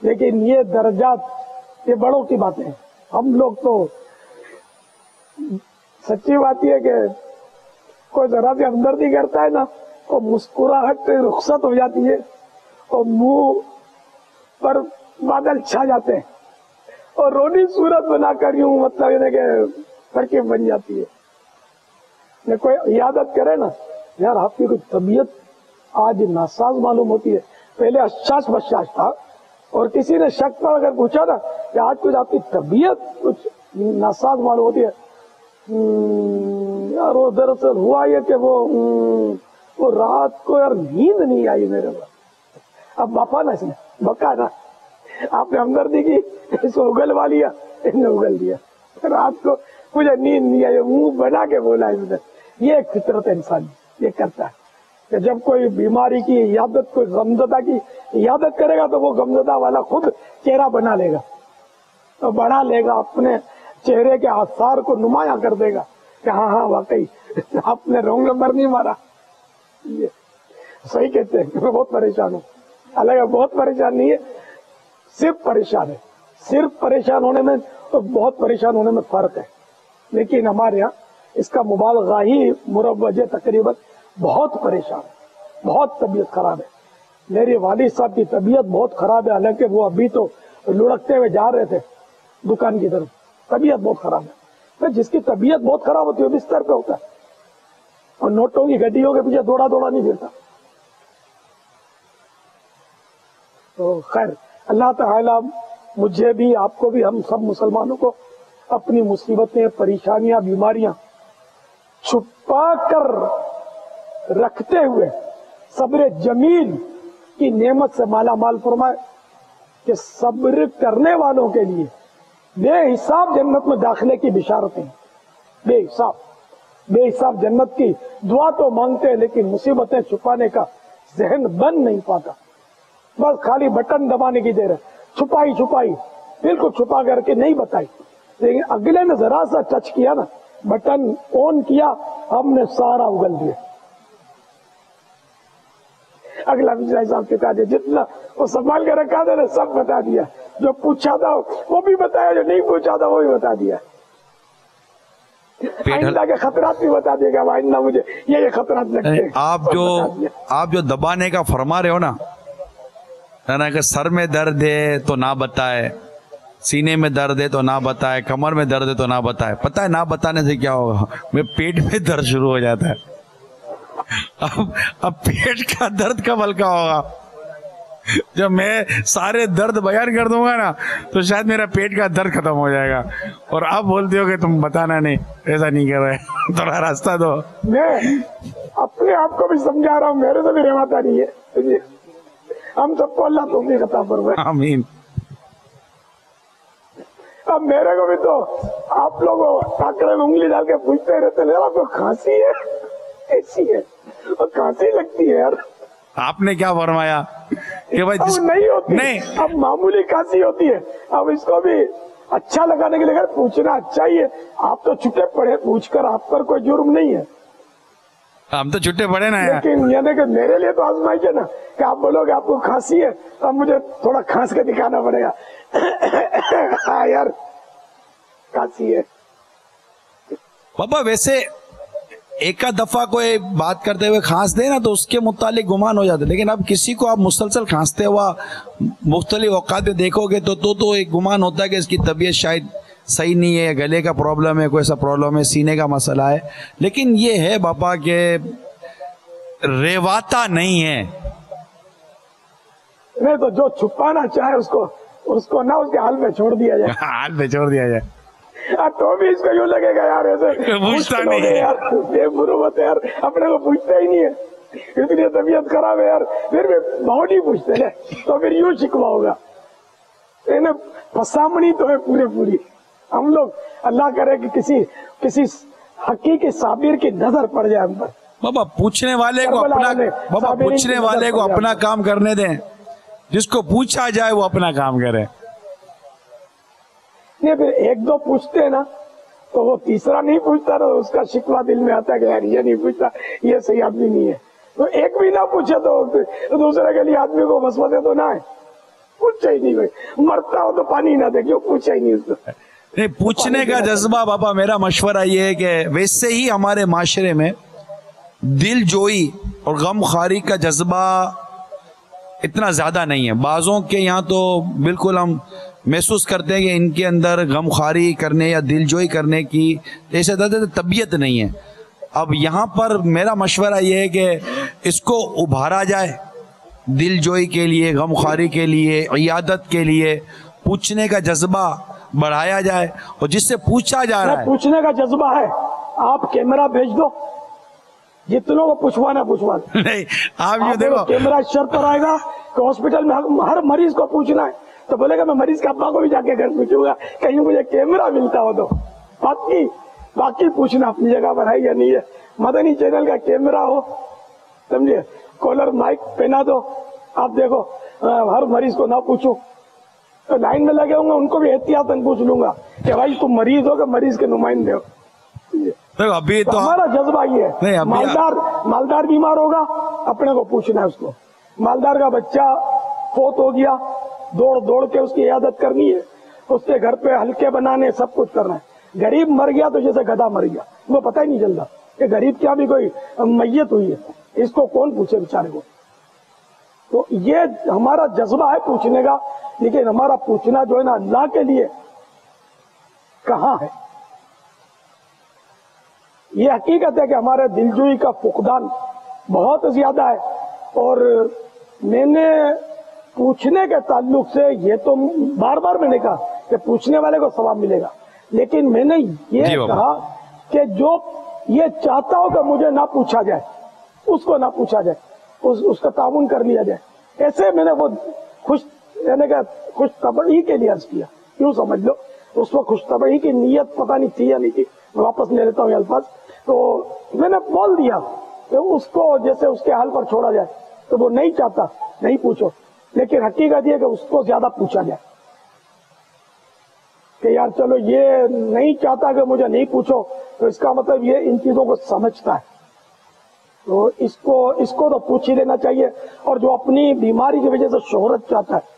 لیکن یہ درجات یہ بڑوں کی باتیں ہیں. ہم لوگ تو سچی بات یہ کہ کوئی ذرا سی ہمدردی کرتا ہے نا تو مسکراہٹ رخصت ہو جاتی ہے اور منہ پر بادل چھا جاتے ہیں اور رونی صورت بنا کر یوں مطلب یہ کہ ترکیب بن جاتی ہے. کوئی عیادت کرے نا, یار آپ کی کوئی طبیعت آج ناساز معلوم ہوتی ہے. پہلے اشاش بشاش تھا اور کسی نے شک پر اگر پوچھا نا کہ آج کچھ آپ کی طبیعت کچھ ناساز معلوم ہوتی ہے, یار وہ دراصل ہوا یہ کہ وہ رات کو یار نیند نہیں آئی میرے پاس. اب باپا نا اس نے بکا نا, آپ نے ہمدردی کی, اس کو اگلوا لیا, اس نے اگل دیا, رات کو مجھے نیند نہیں آئی, منہ بنا کے بولا اس نے. یہ ایک فطرت انسان یہ کرتا ہے کہ جب کوئی بیماری کی عیادت, کوئی غمزدہ کی عیادت کرے گا تو وہ غمزدہ والا خود چہرہ بنا لے گا تو بڑھا لے گا, اپنے چہرے کے آثار کو نمایاں کر دے گا کہ ہاں ہاں واقعی آپ نے رونگ نمبر نہیں مارا. یہ صحیح کہتے ہیں, میں بہت پریشان ہوں. حالانکہ بہت پریشان نہیں ہے, صرف پریشان ہے. صرف پریشان ہونے میں اور بہت پریشان ہونے میں فرق ہے. لیکن ہمارے یہاں اس کا مبالغہ ہی مروج ہے. تقریباً بہت پریشان, بہت طبیعت خراب ہے. میرے والد صاحب کی طبیعت بہت خراب ہے, حالانکہ وہ ابھی تو لڑکتے ہوئے جا رہے تھے دکان کی طرف. طبیعت بہت خراب ہے. جس کی طبیعت بہت خراب ہوتی ہے بستر پہ ہوتا ہے اور نوٹوں کی گڈیوں کے پیچھے دوڑا دوڑا نہیں پھرتا. تو خیر, اللہ تعالیٰ مجھے بھی, آپ کو بھی, ہم سب مسلمانوں کو اپنی مصیبتیں, پریشانیاں, بیماریاں چھپا کر رکھتے ہوئے صبر جمیل کی نعمت سے مالا مال فرمائے کہ صبر کرنے والوں کے لیے بے حساب جنت میں داخلے کی بشارتیں, بے حساب. بے حساب جنت کی دعا تو مانگتے ہیں لیکن مصیبتیں چھپانے کا ذہن بن نہیں پاتا. بس خالی بٹن دبانے کی دیر ہے. چھپائی بالکل چھپا کر کے نہیں بتائی, لیکن اگلے نے ذرا سا ٹچ کیا نا, بٹن آن کیا, ہم نے سارا اگل دیا. اگلا پچھلا صاحب چکا دیا, جتنا وہ سنبھال کے رکھا تھا نا سب بتا دیا. جو پوچھا تھا وہ بھی بتایا, جو نہیں پوچھا تھا وہ بھی بتا دیا. آئندہ کے خطرات بھی بتا دیا کہ آئندہ مجھے یہ خطرات لگتے ہیں. آپ جو دبانے کا فرما رہے ہو نا کہ سر میں درد ہے تو نہ بتائے, سینے میں درد ہے تو نہ بتائے, کمر میں درد ہے تو نہ بتائے. پتہ ہے نہ بتانے سے کیا ہوگا؟ میرے پیٹ میں درد شروع ہو جاتا ہے. اب پیٹ کا درد کب ہلکا ہوگا؟ جب میں سارے درد بیان کر دوں گا نا تو شاید میرا پیٹ کا درد ختم ہو جائے گا. اور آپ بولتے ہو کہ تم بتانا نہیں, ایسا نہیں کر رہے, تھوڑا راستہ دو. میں اپنے آپ کو بھی سمجھا رہا ہوں, میرے سے بھی رہواتا نہیں ہے. ہم سب کو اللہ توفیق عطا فرمائے. آمین. اب میرے کو بھی تو آپ لوگ کاکڑے میں انگلی ڈال کے پوچھتے رہتے ہیں, آپ کو کھانسی ہے, ایسی ہے, اور کھانسی لگتی ہے یار. آپ نے کیا فرمایا کہ بھائی نہیں ہوتی, اب معمولی کھانسی ہوتی ہے. اب اس کو بھی اچھا لگانے کے لیے پوچھنا اچھا ہی ہے. آپ تو چھٹے پڑے پوچھ کر, آپ پر کوئی جرم نہیں ہے. ہم تو چھٹے پڑے نا, لیکن یعنی کہ میرے لیے تو آزمائش ہے نا کہ آپ بولو کہ آپ کو کھانسی ہے, اب مجھے تھوڑا کھانس کے دکھانا پڑے گا. ہاں یار کھانسی ہے. بابا ویسے ایک دفعہ کوئی بات کرتے ہوئے کھانس دے نا تو اس کے متعلق گمان ہو جاتا ہے, لیکن اب کسی کو آپ مسلسل کھانستے ہوا مختلف اوقات میں دیکھو گے تو ایک گمان ہوتا ہے کہ اس کی طبیعت شاید صحیح نہیں ہے, گلے کا پرابلم ہے, کوئی ایسا پرابلم ہے, سینے کا مسئلہ ہے. لیکن یہ ہے باپا کہ ریواتا نہیں ہے. نہیں تو جو چھپانا چاہے اس کو نہ اس کے حال میں چھوڑ دیا جائے. حال میں چھوڑ دیا جائے تو بھی اس کو یوں لگے گا یار ایسے پوچھتا نہیں ہے یار, بے مروت ہے یار, اپنے کو پوچھتا ہی نہیں ہے, اتنی طبیعت خراب ہے یار, پھر بھی بہت ہی پوچھتے ہیں تو پھر یوں شکوا ہوگا. پسامنی تو ہے پوری. ہم لوگ اللہ کرے کہ کسی حقیقی صابر کی نظر پڑ جائے ہم پر. بابا پوچھنے والے کو اپنا کام کرنے دیں, جس کو پوچھا جائے وہ اپنا کام کرے. نہیں پھر ایک دو پوچھتے ہیں نا تو وہ تیسرا نہیں پوچھتا نا, اس کا شکوہ دل میں آتا ہے کہ یار یہ نہیں پوچھتا, یہ صحیح آدمی نہیں ہے. تو ایک بھی نہ پوچھے تو دوسرے کے لیے آدمی کو وسوسے تو نہ ہے. پوچھا ہی نہیں بھائی, مرتا ہو تو پانی نہ دے, کیوں پوچھا ہی نہیں اس کو. نہیں, پوچھنے کا جذبہ بابا, میرا مشورہ یہ ہے کہ ویسے ہی ہمارے معاشرے میں دل جوئی اور غم خواری کا جذبہ اتنا زیادہ نہیں ہے. بعضوں کے یہاں تو بالکل ہم محسوس کرتے ہیں کہ ان کے اندر غم خواری کرنے یا دل جوئی کرنے کی ایسے طبیعت نہیں ہے. اب یہاں پر میرا مشورہ یہ ہے کہ اس کو ابھارا جائے, دل جوئی کے لیے, غم خواری کے لیے, عیادت کے لیے پوچھنے کا جذبہ بڑھایا جائے. اور جس سے پوچھا جا رہا ہے, پوچھنے کا جذبہ ہے, آپ کیمرہ بھیج دو, جتنوں کو پوچھوانا نہیں, آپ یہ دیکھو کیمرہ شرط پر آئے گا کہ ہاسپٹل میں ہر مریض کو پوچھنا ہے, تو بولے گا میں مریض کے ابا کو بھی جا کے گھر پوچھوں گا کہیں مجھے کیمرہ ملتا ہو. تو باقی پوچھنا اپنی جگہ پر ہے یا نہیں ہے. مدنی چینل کا کیمرہ ہو, سمجھے, کالر مائک پہنا دو. آپ دیکھو ہر مریض کو نہ پوچھو, تو لائن میں لگے ہوں گے ان کو بھی احتیاطاً پوچھ لوں گا کہ بھائی تم مریض ہو کہ مریض کے نمائندے ہو. ابھی تو ہمارا جذبہ یہ ہے, مالدار بیمار ہوگا اپنے کو پوچھنا ہے اس کو. مالدار کا بچہ فوت ہو گیا, دوڑ کے اس کی عیادت کرنی ہے, اس کے گھر پہ ہلکے بنانے, سب کچھ کرنا ہے. غریب مر گیا تو جیسے گدھا مر گیا, وہ پتہ ہی نہیں چلتا کہ غریب کیا بھی کوئی میت ہوئی ہے, اس کو کون پوچھے بیچارے کو. تو یہ ہمارا جذبہ ہے پوچھنے کا, لیکن ہمارا پوچھنا جو ہے نا اللہ کے لیے کہاں ہے. یہ حقیقت ہے کہ ہمارے دلجوئی کا فقدان بہت زیادہ ہے. اور میں نے پوچھنے کے تعلق سے یہ تو بار بار میں نے کہا کہ پوچھنے والے کو ثواب ملے گا, لیکن میں نے یہ کہا کہ جو یہ چاہتا ہو کہ مجھے نہ پوچھا جائے اس کو نہ پوچھا جائے, اس کا تعاون کر لیا جائے. ایسے میں نے وہ خوش طبعی کے لیے عرض کیا, کیوں سمجھ لو اس وقت خوش طبعی کی نیت پتہ نہیں تھی یا نہیں تھی, میں واپس لے لیتا ہوں یہ الفاظ. تو میں نے بول دیا کہ اس کو جیسے اس کے حال پر چھوڑا جائے، تو وہ نہیں چاہتا نہیں پوچھو، لیکن حقیقت یہ کہ اس کو زیادہ پوچھا جائے کہ یار چلو یہ نہیں چاہتا کہ مجھے نہیں پوچھو، تو اس کا مطلب یہ ان چیزوں کو سمجھتا ہے، تو اس کو تو پوچھ ہی لینا چاہیے۔ اور جو اپنی بیماری کی وجہ سے شہرت چاہتا ہے،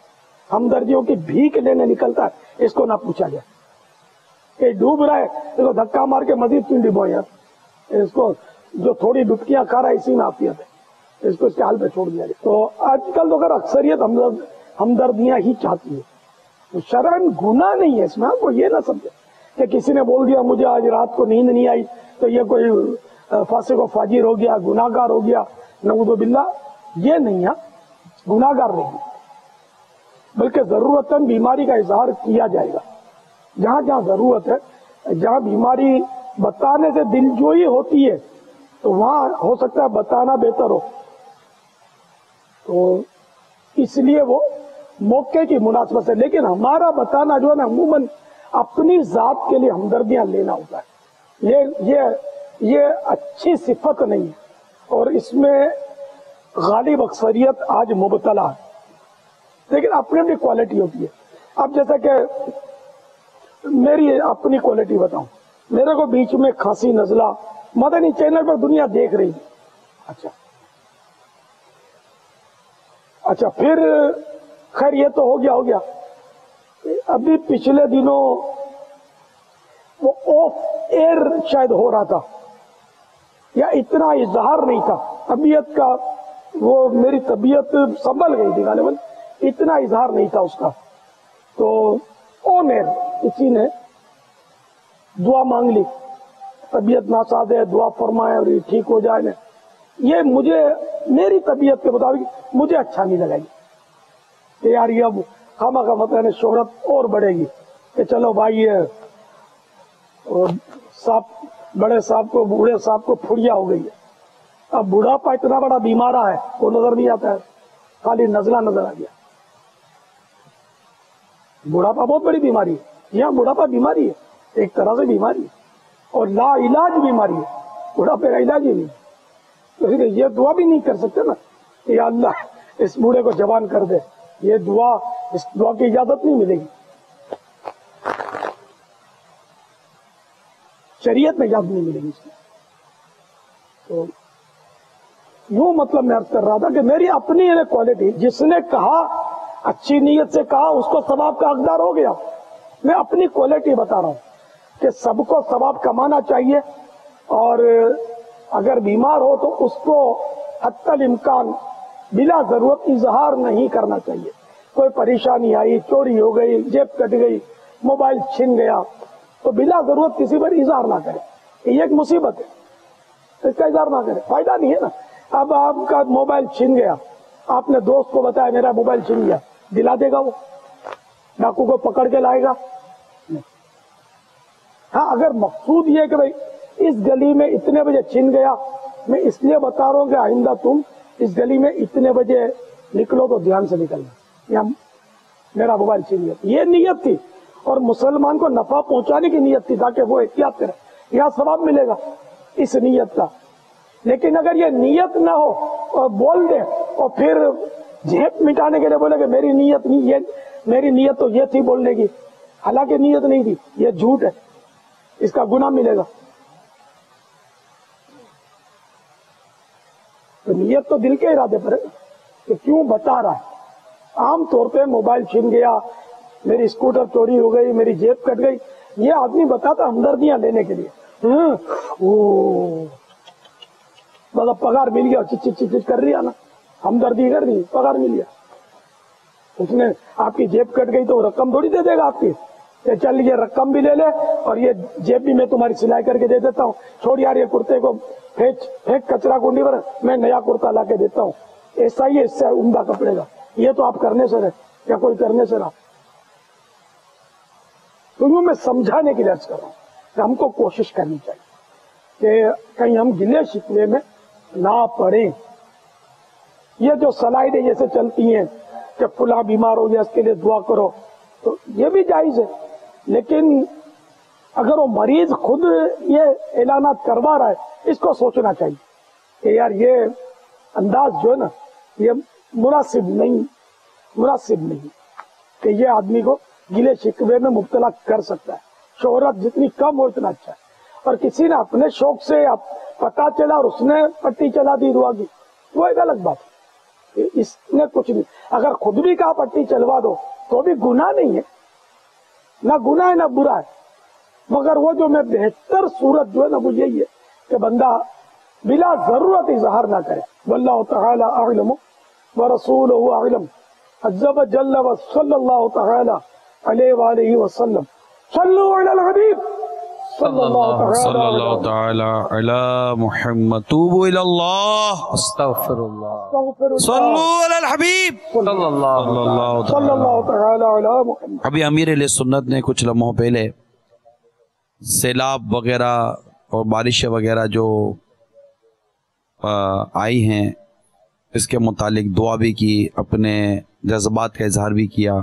ہمدردیوں کی بھیک لینے نکلتا ہے، اس کو نہ پوچھا جائے کہ ڈوب رہا ہے، اس کو دھکا مار کے مزید کیوں ڈبو یار، اس کو جو تھوڑی ڈبکیاں کھا رہا ہے اسی میں عافیت ہے، اس کو اس کے حال پہ چھوڑ دیا جائے۔ تو آج کل تو اگر اکثریت ہمدردیاں ہی چاہتی ہے، تو شرعاً گناہ نہیں ہے اس میں، آپ کو یہ نہ سمجھے کہ کسی نے بول دیا مجھے آج رات کو نیند نہیں آئی تو یہ کوئی فاسق و فاجر ہو گیا، گناہ گار ہو گیا، نعوذ باللہ، یہ نہیں ہے، گناہ گار نہیں، بلکہ ضرورتاً بیماری کا اظہار کیا جائے گا جہاں جہاں ضرورت ہے۔ جہاں بیماری بتانے سے دلجوئی ہوتی ہے تو وہاں ہو سکتا ہے بتانا بہتر ہو، تو اس لیے وہ موقع کی مناسبت سے، لیکن ہمارا بتانا جو ہے نا عموماً اپنی ذات کے لیے ہمدردیاں لینا ہوتا ہے، یہ اچھی صفت نہیں ہے، اور اس میں غالب اکثریت آج مبتلا ہے، لیکن اپنی اپنی کوالٹی ہوتی ہے۔ اب جیسا کہ میری اپنی کوالٹی بتاؤں، میرے کو بیچ میں کھانسی نزلہ مدنی چینل پر دنیا دیکھ رہی ہے، اچھا پھر خیر یہ تو ہو گیا، ابھی پچھلے دنوں وہ آف ایئر شاید ہو رہا تھا، یا اتنا اظہار نہیں تھا طبیعت کا، وہ میری طبیعت سنبھل گئی تھی غالباً، اتنا اظہار نہیں تھا اس کا، تو آن ایئر کسی نے دعا مانگ لی، طبیعت ناساز ہے، دعا فرمائے اور یہ ٹھیک ہو جائے، یہ مجھے میری طبیعت کے مطابق مجھے اچھا نہیں لگا کہ یار یہ اب خامہ کا مطلب شہرت اور بڑھے گی کہ چلو بھائی یہ بڑے صاحب کو، بوڑھے صاحب کو پھڑیا ہو گئی ہے، اب بڑھاپا اتنا بڑا بیمارہ ہے وہ نظر نہیں آتا ہے، خالی نزلہ نظر آ گیا۔ بڑھاپا بہت بڑی بیماری ہے، یہاں بڑھاپا بیماری ہے، ایک طرح سے بیماری ہے اور لا علاج بیماری ہے، بڑھاپے کا علاج ہی نہیں، تو پھر یہ دعا بھی نہیں کر سکتے نا کہ یا اللہ اس بوڑھے کو جوان کر دے، یہ دعا، اس دعا کی اجازت نہیں ملے گی، شریعت میں اجازت نہیں ملے گی اس کی۔ تو یوں مطلب میں عرض کر رہا تھا کہ میری اپنی کوالٹی، جس نے کہا اچھی نیت سے کہا اس کو ثواب کا حقدار ہو گیا، میں اپنی کوالٹی بتا رہا ہوں کہ سب کو ثواب کمانا چاہیے، اور اگر بیمار ہو تو اس کو حتی الامکان بلا ضرورت اظہار نہیں کرنا چاہیے۔ کوئی پریشانی آئی، چوری ہو گئی، جیب کٹ گئی، موبائل چھن گیا، تو بلا ضرورت کسی پر اظہار نہ کرے، یہ ایک مصیبت ہے، اس کا اظہار نہ کرے، فائدہ نہیں ہے نا۔ اب آپ کا موبائل چھن گیا، آپ نے دوست کو بتایا میرا موبائل چھن گیا، دلا دے گا وہ؟ ڈاکو کو پکڑ کے لائے گا؟ ہاں اگر مقصود یہ کہ بھائی اس گلی میں اتنے بجے چھن گیا، میں اس لیے بتا رہا ہوں کہ آئندہ تم اس گلی میں اتنے بجے نکلو تو دھیان سے نکلنا، یا میرا موبائل چھن گیا، یہ نیت تھی، اور مسلمان کو نفع پہنچانے کی نیت تھی تاکہ وہ احتیاط کرے، یہاں ثواب ملے گا اس نیت کا۔ لیکن اگر یہ نیت نہ ہو اور بول دے اور پھر جھیپ مٹانے کے لیے بولے کہ میری نیت نہیں، یہ میری نیت تو یہ تھی بولنے کی، حالانکہ نیت نہیں تھی، یہ جھوٹ ہے، اس کا گناہ ملے گا۔ تو نیت تو دل کے ارادے پر ہے کہ کیوں بتا رہا ہے۔ عام طور پہ موبائل چھن گیا، میری اسکوٹر چوری ہو گئی، میری جیب کٹ گئی، یہ آدمی بتاتا ہمدردیاں لینے کے لیے، مطلب پگار مل گیا، چچ چچ چچ کر رہی ہے نا، ہمدردی کر رہی، پگار مل گیا، اس نے آپ کی جیب کٹ گئی تو رقم تھوڑی دے دے گا آپ کی کہ چل یہ رقم بھی لے لے اور یہ جیب بھی میں تمہاری سلائی کر کے دے دیتا ہوں، چھوڑ یار یہ کرتے کو پھینک کچرا کنڈی پر، میں نیا کرتا لا کے دیتا ہوں، ایسا ہی اس سے عمدہ کپڑے کا، یہ تو آپ کرنے سے رہے یا کوئی کرنے سے رہا۔ تو یوں میں سمجھانے کے لیے عرض کر رہا ہوں کہ ہم کو کوشش کرنی چاہیے کہ کہیں ہم گلے شکوے میں نہ پڑیں۔ یہ جو سلائیڈیں جیسے چلتی ہیں کہ فلاں بیمار ہو گیا اس کے لیے دعا کرو، تو یہ بھی جائز ہے، لیکن اگر وہ مریض خود یہ اعلانات کروا رہا ہے، اس کو سوچنا چاہیے کہ یار یہ انداز جو ہے نا یہ مناسب نہیں کہ یہ آدمی کو گلے شکوے میں مبتلا کر سکتا ہے. شہرت جتنی کم ہو اتنا اچھا ہے. اور کسی نے اپنے شوق سے پتا چلا اور اس نے پٹی چلا دی دعا کی، وہ ایک الگ بات ہے. اس نے کچھ نہیں، اگر خود بھی کہا پٹی چلوا دو تو بھی گناہ نہیں ہے، نہ گناہ ہے نہ برا ہے. مگر وہ جو میں بہتر صورت جو ہے نا وہ یہی ہے کہ بندہ بلا ضرورت اظہار نہ کرے. واللہ تعالی اعلم ورسولہ اعلم عز وجل وصلی اللہ تعالی علیہ وآلہ وسلم. صلو علی الحبیب صلی اللہ تعالی علی محمد. توبوا الی اللہ، استغفر اللہ، صلو علی الحبیب صلی اللہ تعالی علی محمد. ابھی امیر اہل سنت نے کچھ لمحوں پہلے سیلاب وغیرہ اور بارشیں وغیرہ جو آئی ہیں اس کے متعلق دعا بھی کی، اپنے جذبات کا اظہار بھی کیا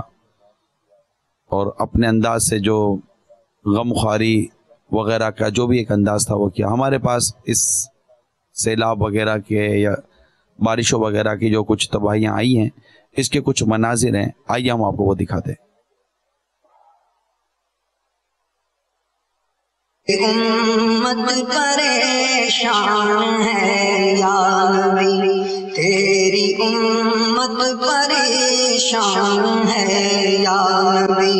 اور اپنے انداز سے جو غم خواری وغیرہ کا جو بھی ایک انداز تھا وہ کیا. ہمارے پاس اس سیلاب وغیرہ کے یا بارشوں وغیرہ کی جو کچھ تباہیاں آئی ہیں اس کے کچھ مناظر ہیں، آئیے ہم آپ کو وہ دکھاتے ہیں. امت پریشان ہے یا نبی، تیری امت پریشان ہے یا نبی،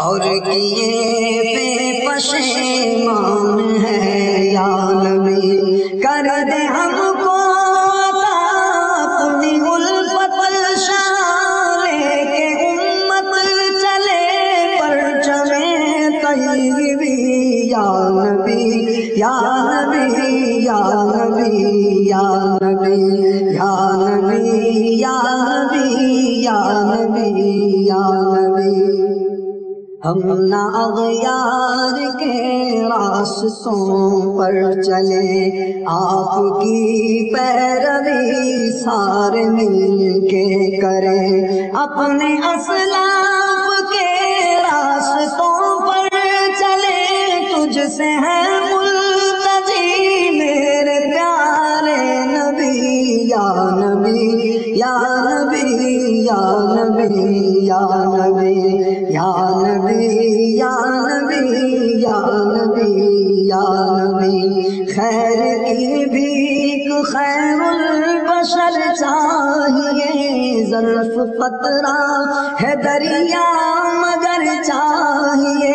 اور کیے پہ پشیمان ہے یا نبی. کر دے ہم کو اپنی الفت شالے کے امت چلے پرچم طیبی یا نبی یا نبی یا نبی یا نبی یا نبی یا نبی یا نبی یا نبی. ہم نہ اغیار کے راستوں پر چلے، آپ کی پیروی سارے مل کے کریں. اپنے اسلاف کے راستوں پر چلے، تجھ سے ہے ملتجی میرے پیارے نبی یا نبی یا نبی یا نبی یا نبی یا نبی یا نبی یا نبی یا نبی. خیر کی بھیک خیر البشر چاہیے، ظرف قطرہ ہے دریا مگر چاہیے.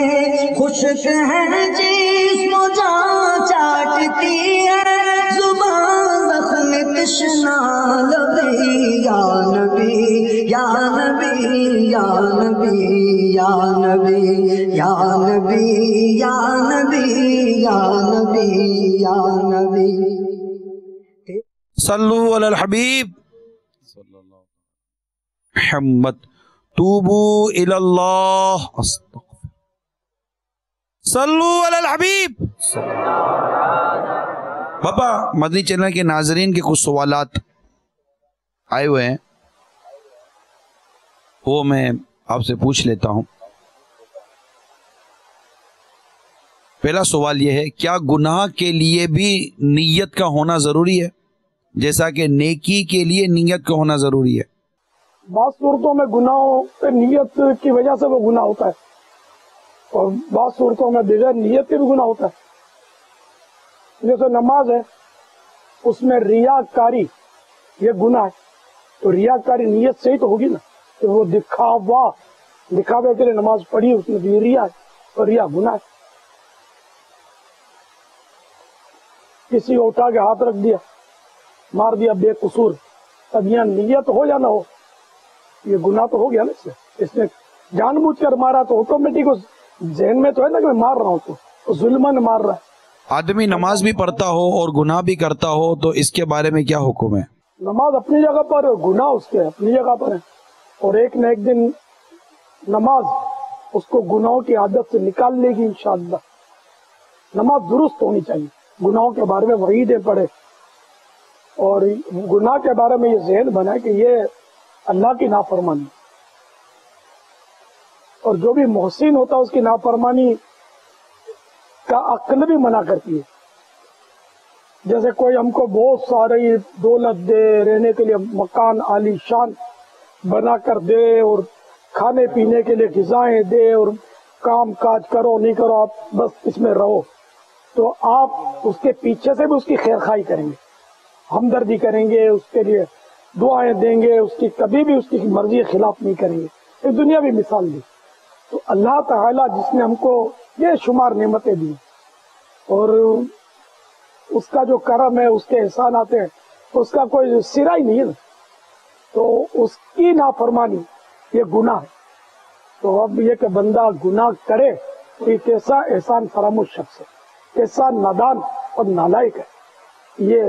خشک ہے جسم و جان چاٹتی ہے زبان زخم تشنا لبی یا نبی یا نبی یا نبی یا نبی یا نبی یا نبی یا نبی یا نبی. صلو علی الحبیب محمد. توبو الی اللہ، صلو علی الحبیب. بابا مدنی چینل کے ناظرین کے کچھ سوالات آئے ہوئے ہیں، وہ میں آپ سے پوچھ لیتا ہوں. پہلا سوال یہ ہے، کیا گناہ کے لیے بھی نیت کا ہونا ضروری ہے جیسا کہ نیکی کے لیے نیت کا ہونا ضروری ہے؟ بعض صورتوں میں گناہوں پہ نیت کی وجہ سے وہ گناہ ہوتا ہے اور بعض صورتوں میں بغیر نیت کے بھی گناہ ہوتا ہے. جیسے نماز ہے، اس میں ریاکاری یہ گناہ ہے، تو ریاکاری نیت سے ہی تو ہوگی نا، کہ وہ دکھاوے کے لیے نماز پڑھی، اس میں بھی ریا ہے اور ریا گناہ ہے. کسی کو اٹھا کے ہاتھ رکھ دیا، مار دیا بے قصور، اب یہاں نیت ہو یا نہ ہو یہ گناہ تو ہو گیا نا. اس نے جان بوجھ کر مارا تو آٹومیٹک ذہن میں تو ہے نا کہ میں مار رہا ہوں، تو ظلمن مار رہا ہے. آدمی نماز بھی پڑھتا ہو اور گناہ بھی کرتا ہو تو اس کے بارے میں کیا حکم ہے؟ نماز اپنی جگہ پر، گناہ اس کے اپنی جگہ پر ہے، اور ایک نہ ایک دن نماز اس کو گناہوں کی عادت سے نکال لے گی انشاءاللہ. نماز درست ہونی چاہیے، گناہوں کے بارے میں وعیدیں پڑھے اور گناہ کے بارے میں یہ ذہن بنا کہ یہ اللہ کی نافرمانی، اور جو بھی محسن ہوتا ہے اس کی نافرمانی کا عقل بھی منع کرتی ہے. جیسے کوئی ہم کو بہت ساری دولت دے، رہنے کے لیے مکان عالی شان بنا کر دے، اور کھانے پینے کے لیے غذائیں دے، اور کام کاج کرو نہیں کرو آپ بس اس میں رہو، تو آپ اس کے پیچھے سے بھی اس کی خیر خواہی کریں گے، ہمدردی کریں گے، اس کے لیے دعائیں دیں گے، اس کی کبھی بھی اس کی مرضی کے خلاف نہیں کریں گے. ایک دنیا بھی مثال دی. تو اللہ تعالیٰ جس نے ہم کو یہ شمار نعمتیں دی، اور اس کا جو کرم ہے، اس کے احسانات ہیں، اس کا کوئی سرا ہی نہیں ہے نا. تو اس کی نافرمانی یہ گناہ ہے. تو اب یہ کہ بندہ گناہ کرے تو یہ کیسا احسان فراموش شخص ہے، کیسا نادان اور نالائق ہے. یہ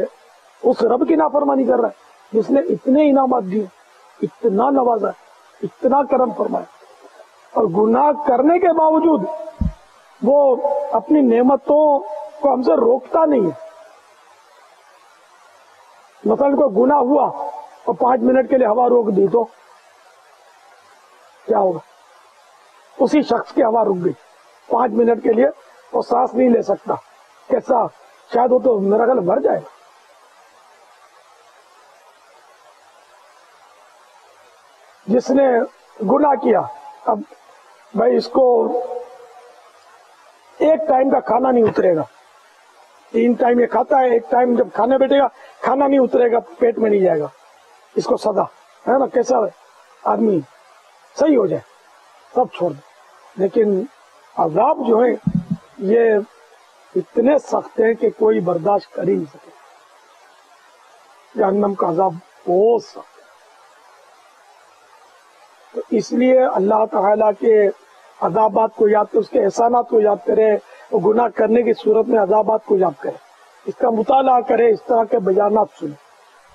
اس رب کی نافرمانی کر رہا ہے جس نے اتنے انعامات دیے، اتنا نوازا، اتنا کرم فرمایا، اور گناہ کرنے کے باوجود وہ اپنی نعمتوں کو ہم سے روکتا نہیں ہے. مثلا کوئی گناہ ہوا اور 5 منٹ کے لیے ہوا روک دی تو کیا ہوگا؟ اسی شخص کی ہوا رک گئی 5 منٹ کے لیے، وہ سانس نہیں لے سکتا. کیسا؟ شاید وہ تو میرا خیال مر جائے گا. جس نے گناہ کیا، اب بھائی اس کو ایک ٹائم کا کھانا نہیں اترے گا، 3 ٹائم یہ کھاتا ہے، ایک ٹائم جب کھانے بیٹھے گا کھانا نہیں اترے گا، پیٹ میں نہیں جائے گا، اس کو سزا ہے نا. کیسا آدمی صحیح ہو جائے، سب چھوڑ دے. لیکن عذاب جو ہے یہ اتنے سخت ہیں کہ کوئی برداشت کر ہی نہیں سکے. جہنم کا عذاب بہت سخت ہے. تو اس لیے اللہ تعالیٰ کے عذابات کو یاد کرے، اس کے احسانات کو یاد کرے، اور گناہ کرنے کی صورت میں عذابات کو یاد کرے، اس کا مطالعہ کرے، اس طرح کے بیانات سنے،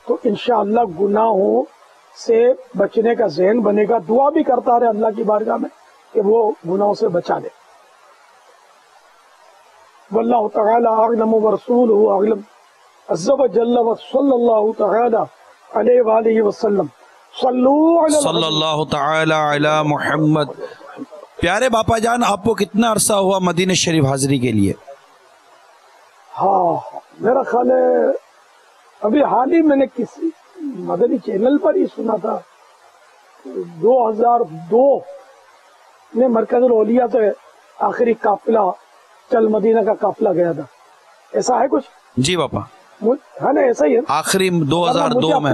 تو انشاءاللہ گناہوں سے بچنے کا ذہن بنے گا. دعا بھی کرتا رہے اللہ کی بارگاہ میں کہ وہ گناہوں سے بچا دے. واللہ تعالی اعلم ورسولہ اعلم عز وجل وصلی اللہ تعالی علیہ وآلہ وسلم. صلی اللہ تعالی علی محمد. پیارے باپا جان، آپ کو کتنا عرصہ ہوا مدینہ شریف حاضری کے لیے؟ ہاں میرا خیال ہے ابھی حال ہی میں نے کسی مدنی چینل پر ہی سنا تھا، 2002 میں مرکز الاولیاء سے آخری قافلہ چل مدینہ کا قافلہ گیا تھا. ایسا ہے کچھ؟ جی باپا ہے نا، ایسا ہی ہے آخری 2002 میں.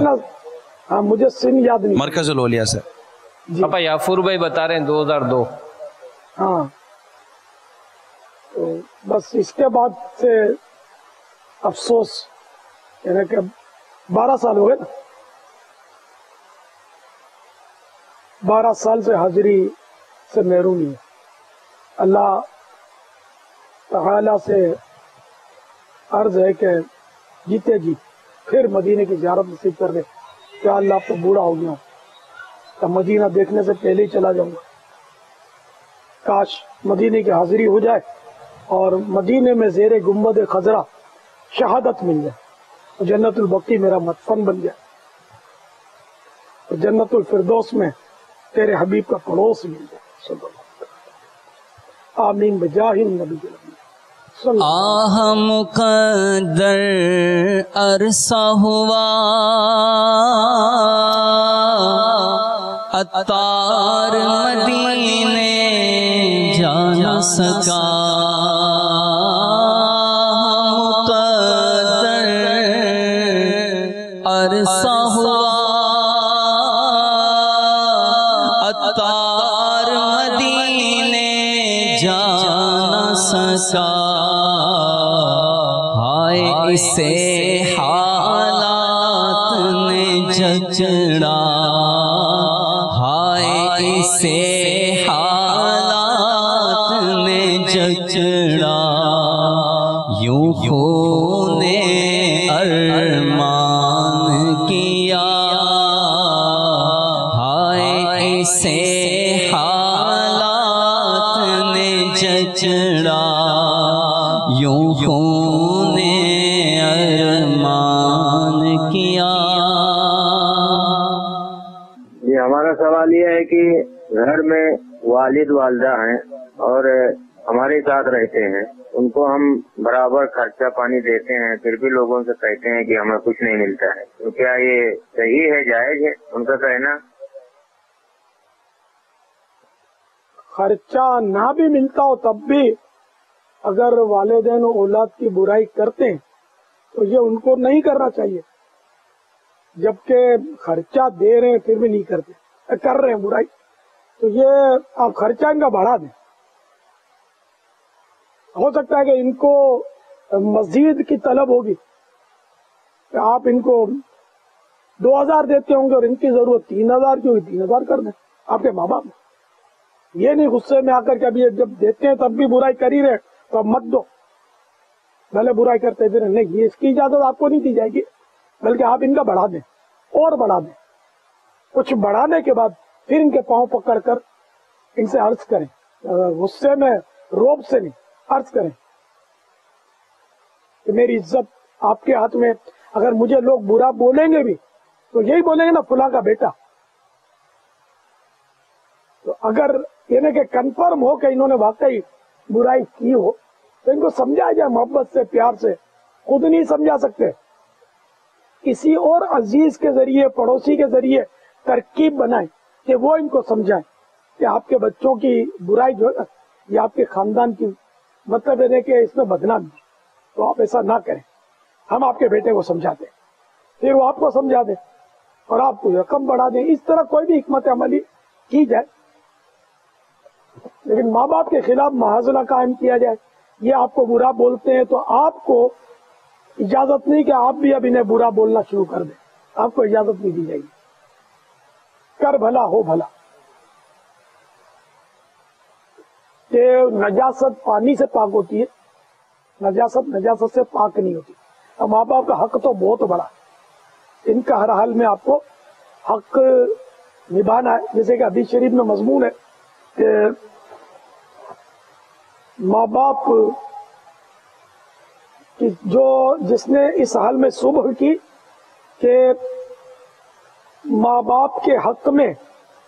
ہاں مجھے سن یاد نہیں. مرکز الاولیاء سے پاپا یافور بھائی بتا رہے ہیں 2002. ہاں تو بس اس کے بعد سے افسوس یعنی کہ 12 سال ہو گئے نا، 12 سال سے حاضری سے محرومی ہے. اللہ تعالی سے عرض ہے کہ جیتے جی پھر مدینے کی زیارت نصیب کر دے. کیا اللہ اب تو بوڑھا ہو گیا ہوں، تو مدینہ دیکھنے سے پہلے ہی چلا جاؤں گا. کاش مدینے کی حاضری ہو جائے اور مدینے میں زیر گنبد خضرا شہادت مل جائے، اور جنت البقیع میرا مدفن بن جائے، اور جنت الفردوس میں تیرے حبیب کا پڑوس مل جائے. صلی اللہ علیہ وسلم. آمین بجاہ النبی الامین. آہ مقدر عرصہ ہوا عطار مدینے جا نہ سکا. مقدر عرصہ ہوا عطار مدینے جا نہ سکا. اسے حالات نے جچڑا، ہائے اسے حالات نے جچڑا. یوں خون ارمان کیا، ہائے اسے حالات نے جچڑا. یوں خون ارمان کیا. ہمارا سوال یہ ہے کہ گھر میں والد والدہ ہیں اور ہمارے ساتھ رہتے ہیں، ان کو ہم برابر خرچہ پانی دیتے ہیں، پھر بھی لوگوں سے کہتے ہیں کہ ہمیں کچھ نہیں ملتا ہے، تو کیا یہ صحیح ہے، جائز ہے ان کا کہنا؟ خرچہ نہ بھی ملتا ہو تب بھی اگر والدین و اولاد کی برائی کرتے ہیں تو یہ ان کو نہیں کرنا چاہیے، جبکہ خرچہ دے رہے ہیں پھر بھی نہیں کرتے، کر رہے ہیں برائی، تو یہ آپ خرچہ ان کا بڑھا دیں۔ ہو سکتا ہے کہ ان کو مزید کی طلب ہوگی کہ آپ ان کو 2000 دیتے ہوں گے اور ان کی ضرورت 3000 کی ہوگی، 3000 کر دیں آپ کے ماں باپ۔ یہ نہیں غصے میں آ کر کے ابھی جب دیتے ہیں تب بھی برائی کر ہی رہے تو اب مت دو، بھلے برائی کرتے پھر نہیں، یہ اس کی اجازت آپ کو نہیں دی جائے گی، بلکہ آپ ان کا بڑھا دیں اور بڑھا دیں۔ کچھ بڑھانے کے بعد پھر ان کے پاؤں پکڑ کر ان سے عرض کریں، غصے میں روب سے نہیں، عرض کریں کہ میری عزت آپ کے ہاتھ میں، اگر مجھے لوگ برا بولیں گے بھی تو یہی بولیں گے نا فلاں کا بیٹا، تو اگر یہ کہ کنفرم ہو کہ انہوں نے واقعی برائی کی ہو تو ان کو سمجھایا جائے محبت سے، پیار سے، خود نہیں سمجھا سکتے، کسی اور عزیز کے ذریعے، پڑوسی کے ذریعے ترکیب بنائیں کہ وہ ان کو سمجھائیں کہ آپ کے بچوں کی برائی جو ہے یہ آپ کے خاندان کی مطلب ہے کہ اس میں بدنامی، تو آپ ایسا نہ کریں، ہم آپ کے بیٹے کو سمجھاتے پھر وہ آپ کو سمجھا دیں اور آپ کو رقم بڑھا دیں، اس طرح کوئی بھی حکمت عملی کی جائے، لیکن ماں باپ کے خلاف محاذنہ قائم کیا جائے، یہ آپ کو برا بولتے ہیں تو آپ کو اجازت نہیں کہ آپ بھی اب انہیں برا بولنا شروع کر دیں، آپ کو اجازت نہیں دی جائے گی، کر بھلا ہو بھلا۔ کہ نجاست پانی سے پاک ہوتی ہے، نجاست سے پاک نہیں ہوتی، اب ماں باپ کا حق تو بہت بڑا ہے، ان کا ہر حال میں آپ کو حق نبھانا ہے، جیسے کہ حدیث شریف میں مضمون ہے کہ ماں باپ کی جس نے اس حال میں صبح کی کہ ماں باپ کے حق میں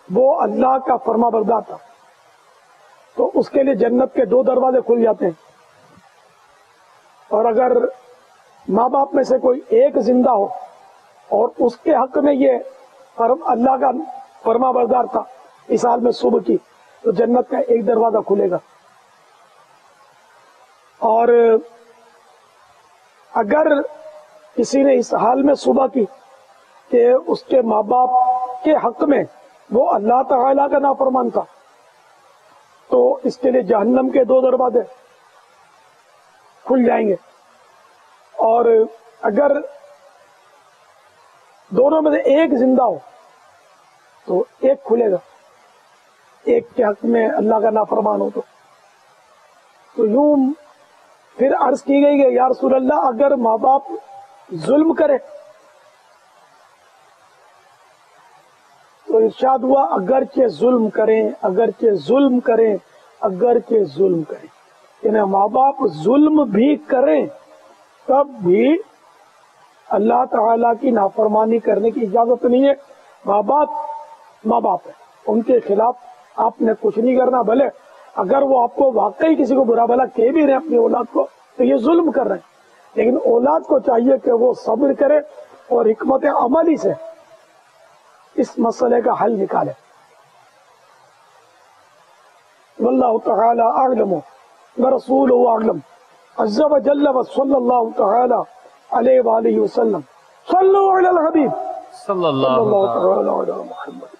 وہ اللہ کا فرما بردار تھا تو اس کے لیے جنت کے 2 دروازے کھل جاتے ہیں، اور اگر ماں باپ میں سے کوئی ایک زندہ ہو اور اس کے حق میں یہ اللہ کا فرما بردار تھا اس حال میں صبح کی تو جنت کا 1 دروازہ کھلے گا، اور اگر کسی نے اس حال میں صبح کی کہ اس کے ماں باپ کے حق میں وہ اللہ تعالیٰ کا نافرمان تھا تو اس کے لیے جہنم کے 2 دروازے کھل جائیں گے، اور اگر دونوں میں سے ایک زندہ ہو تو ایک کھلے گا، ایک کے حق میں اللہ کا نافرمان ہو تو یوں پھر عرض کی گئی کہ یا رسول اللہ اگر ماں باپ ظلم کرے تو ارشاد ہوا اگرچہ ظلم کریں، اگرچہ ظلم کریں، اگرچہ ظلم کریں، یعنی ماں باپ ظلم بھی کریں تب بھی اللہ تعالیٰ کی نافرمانی کرنے کی اجازت نہیں ہے۔ ماں باپ ہے، ان کے خلاف آپ نے کچھ نہیں کرنا، بھلے اگر وہ آپ کو واقعی کسی کو برا بھلا کہہ بھی رہے اپنی اولاد کو تو یہ ظلم کر رہے ہیں، لیکن اولاد کو چاہیے کہ وہ صبر کرے اور حکمت عملی سے اس مسئلے کا حل نکالے۔ واللہ تعالی اعلم ورسولہ اعلم عز وجل وصلی اللہ تعالی علیہ وآلہ وسلم صلوا علی الحبیب صلی اللہ تعالی علی محمد۔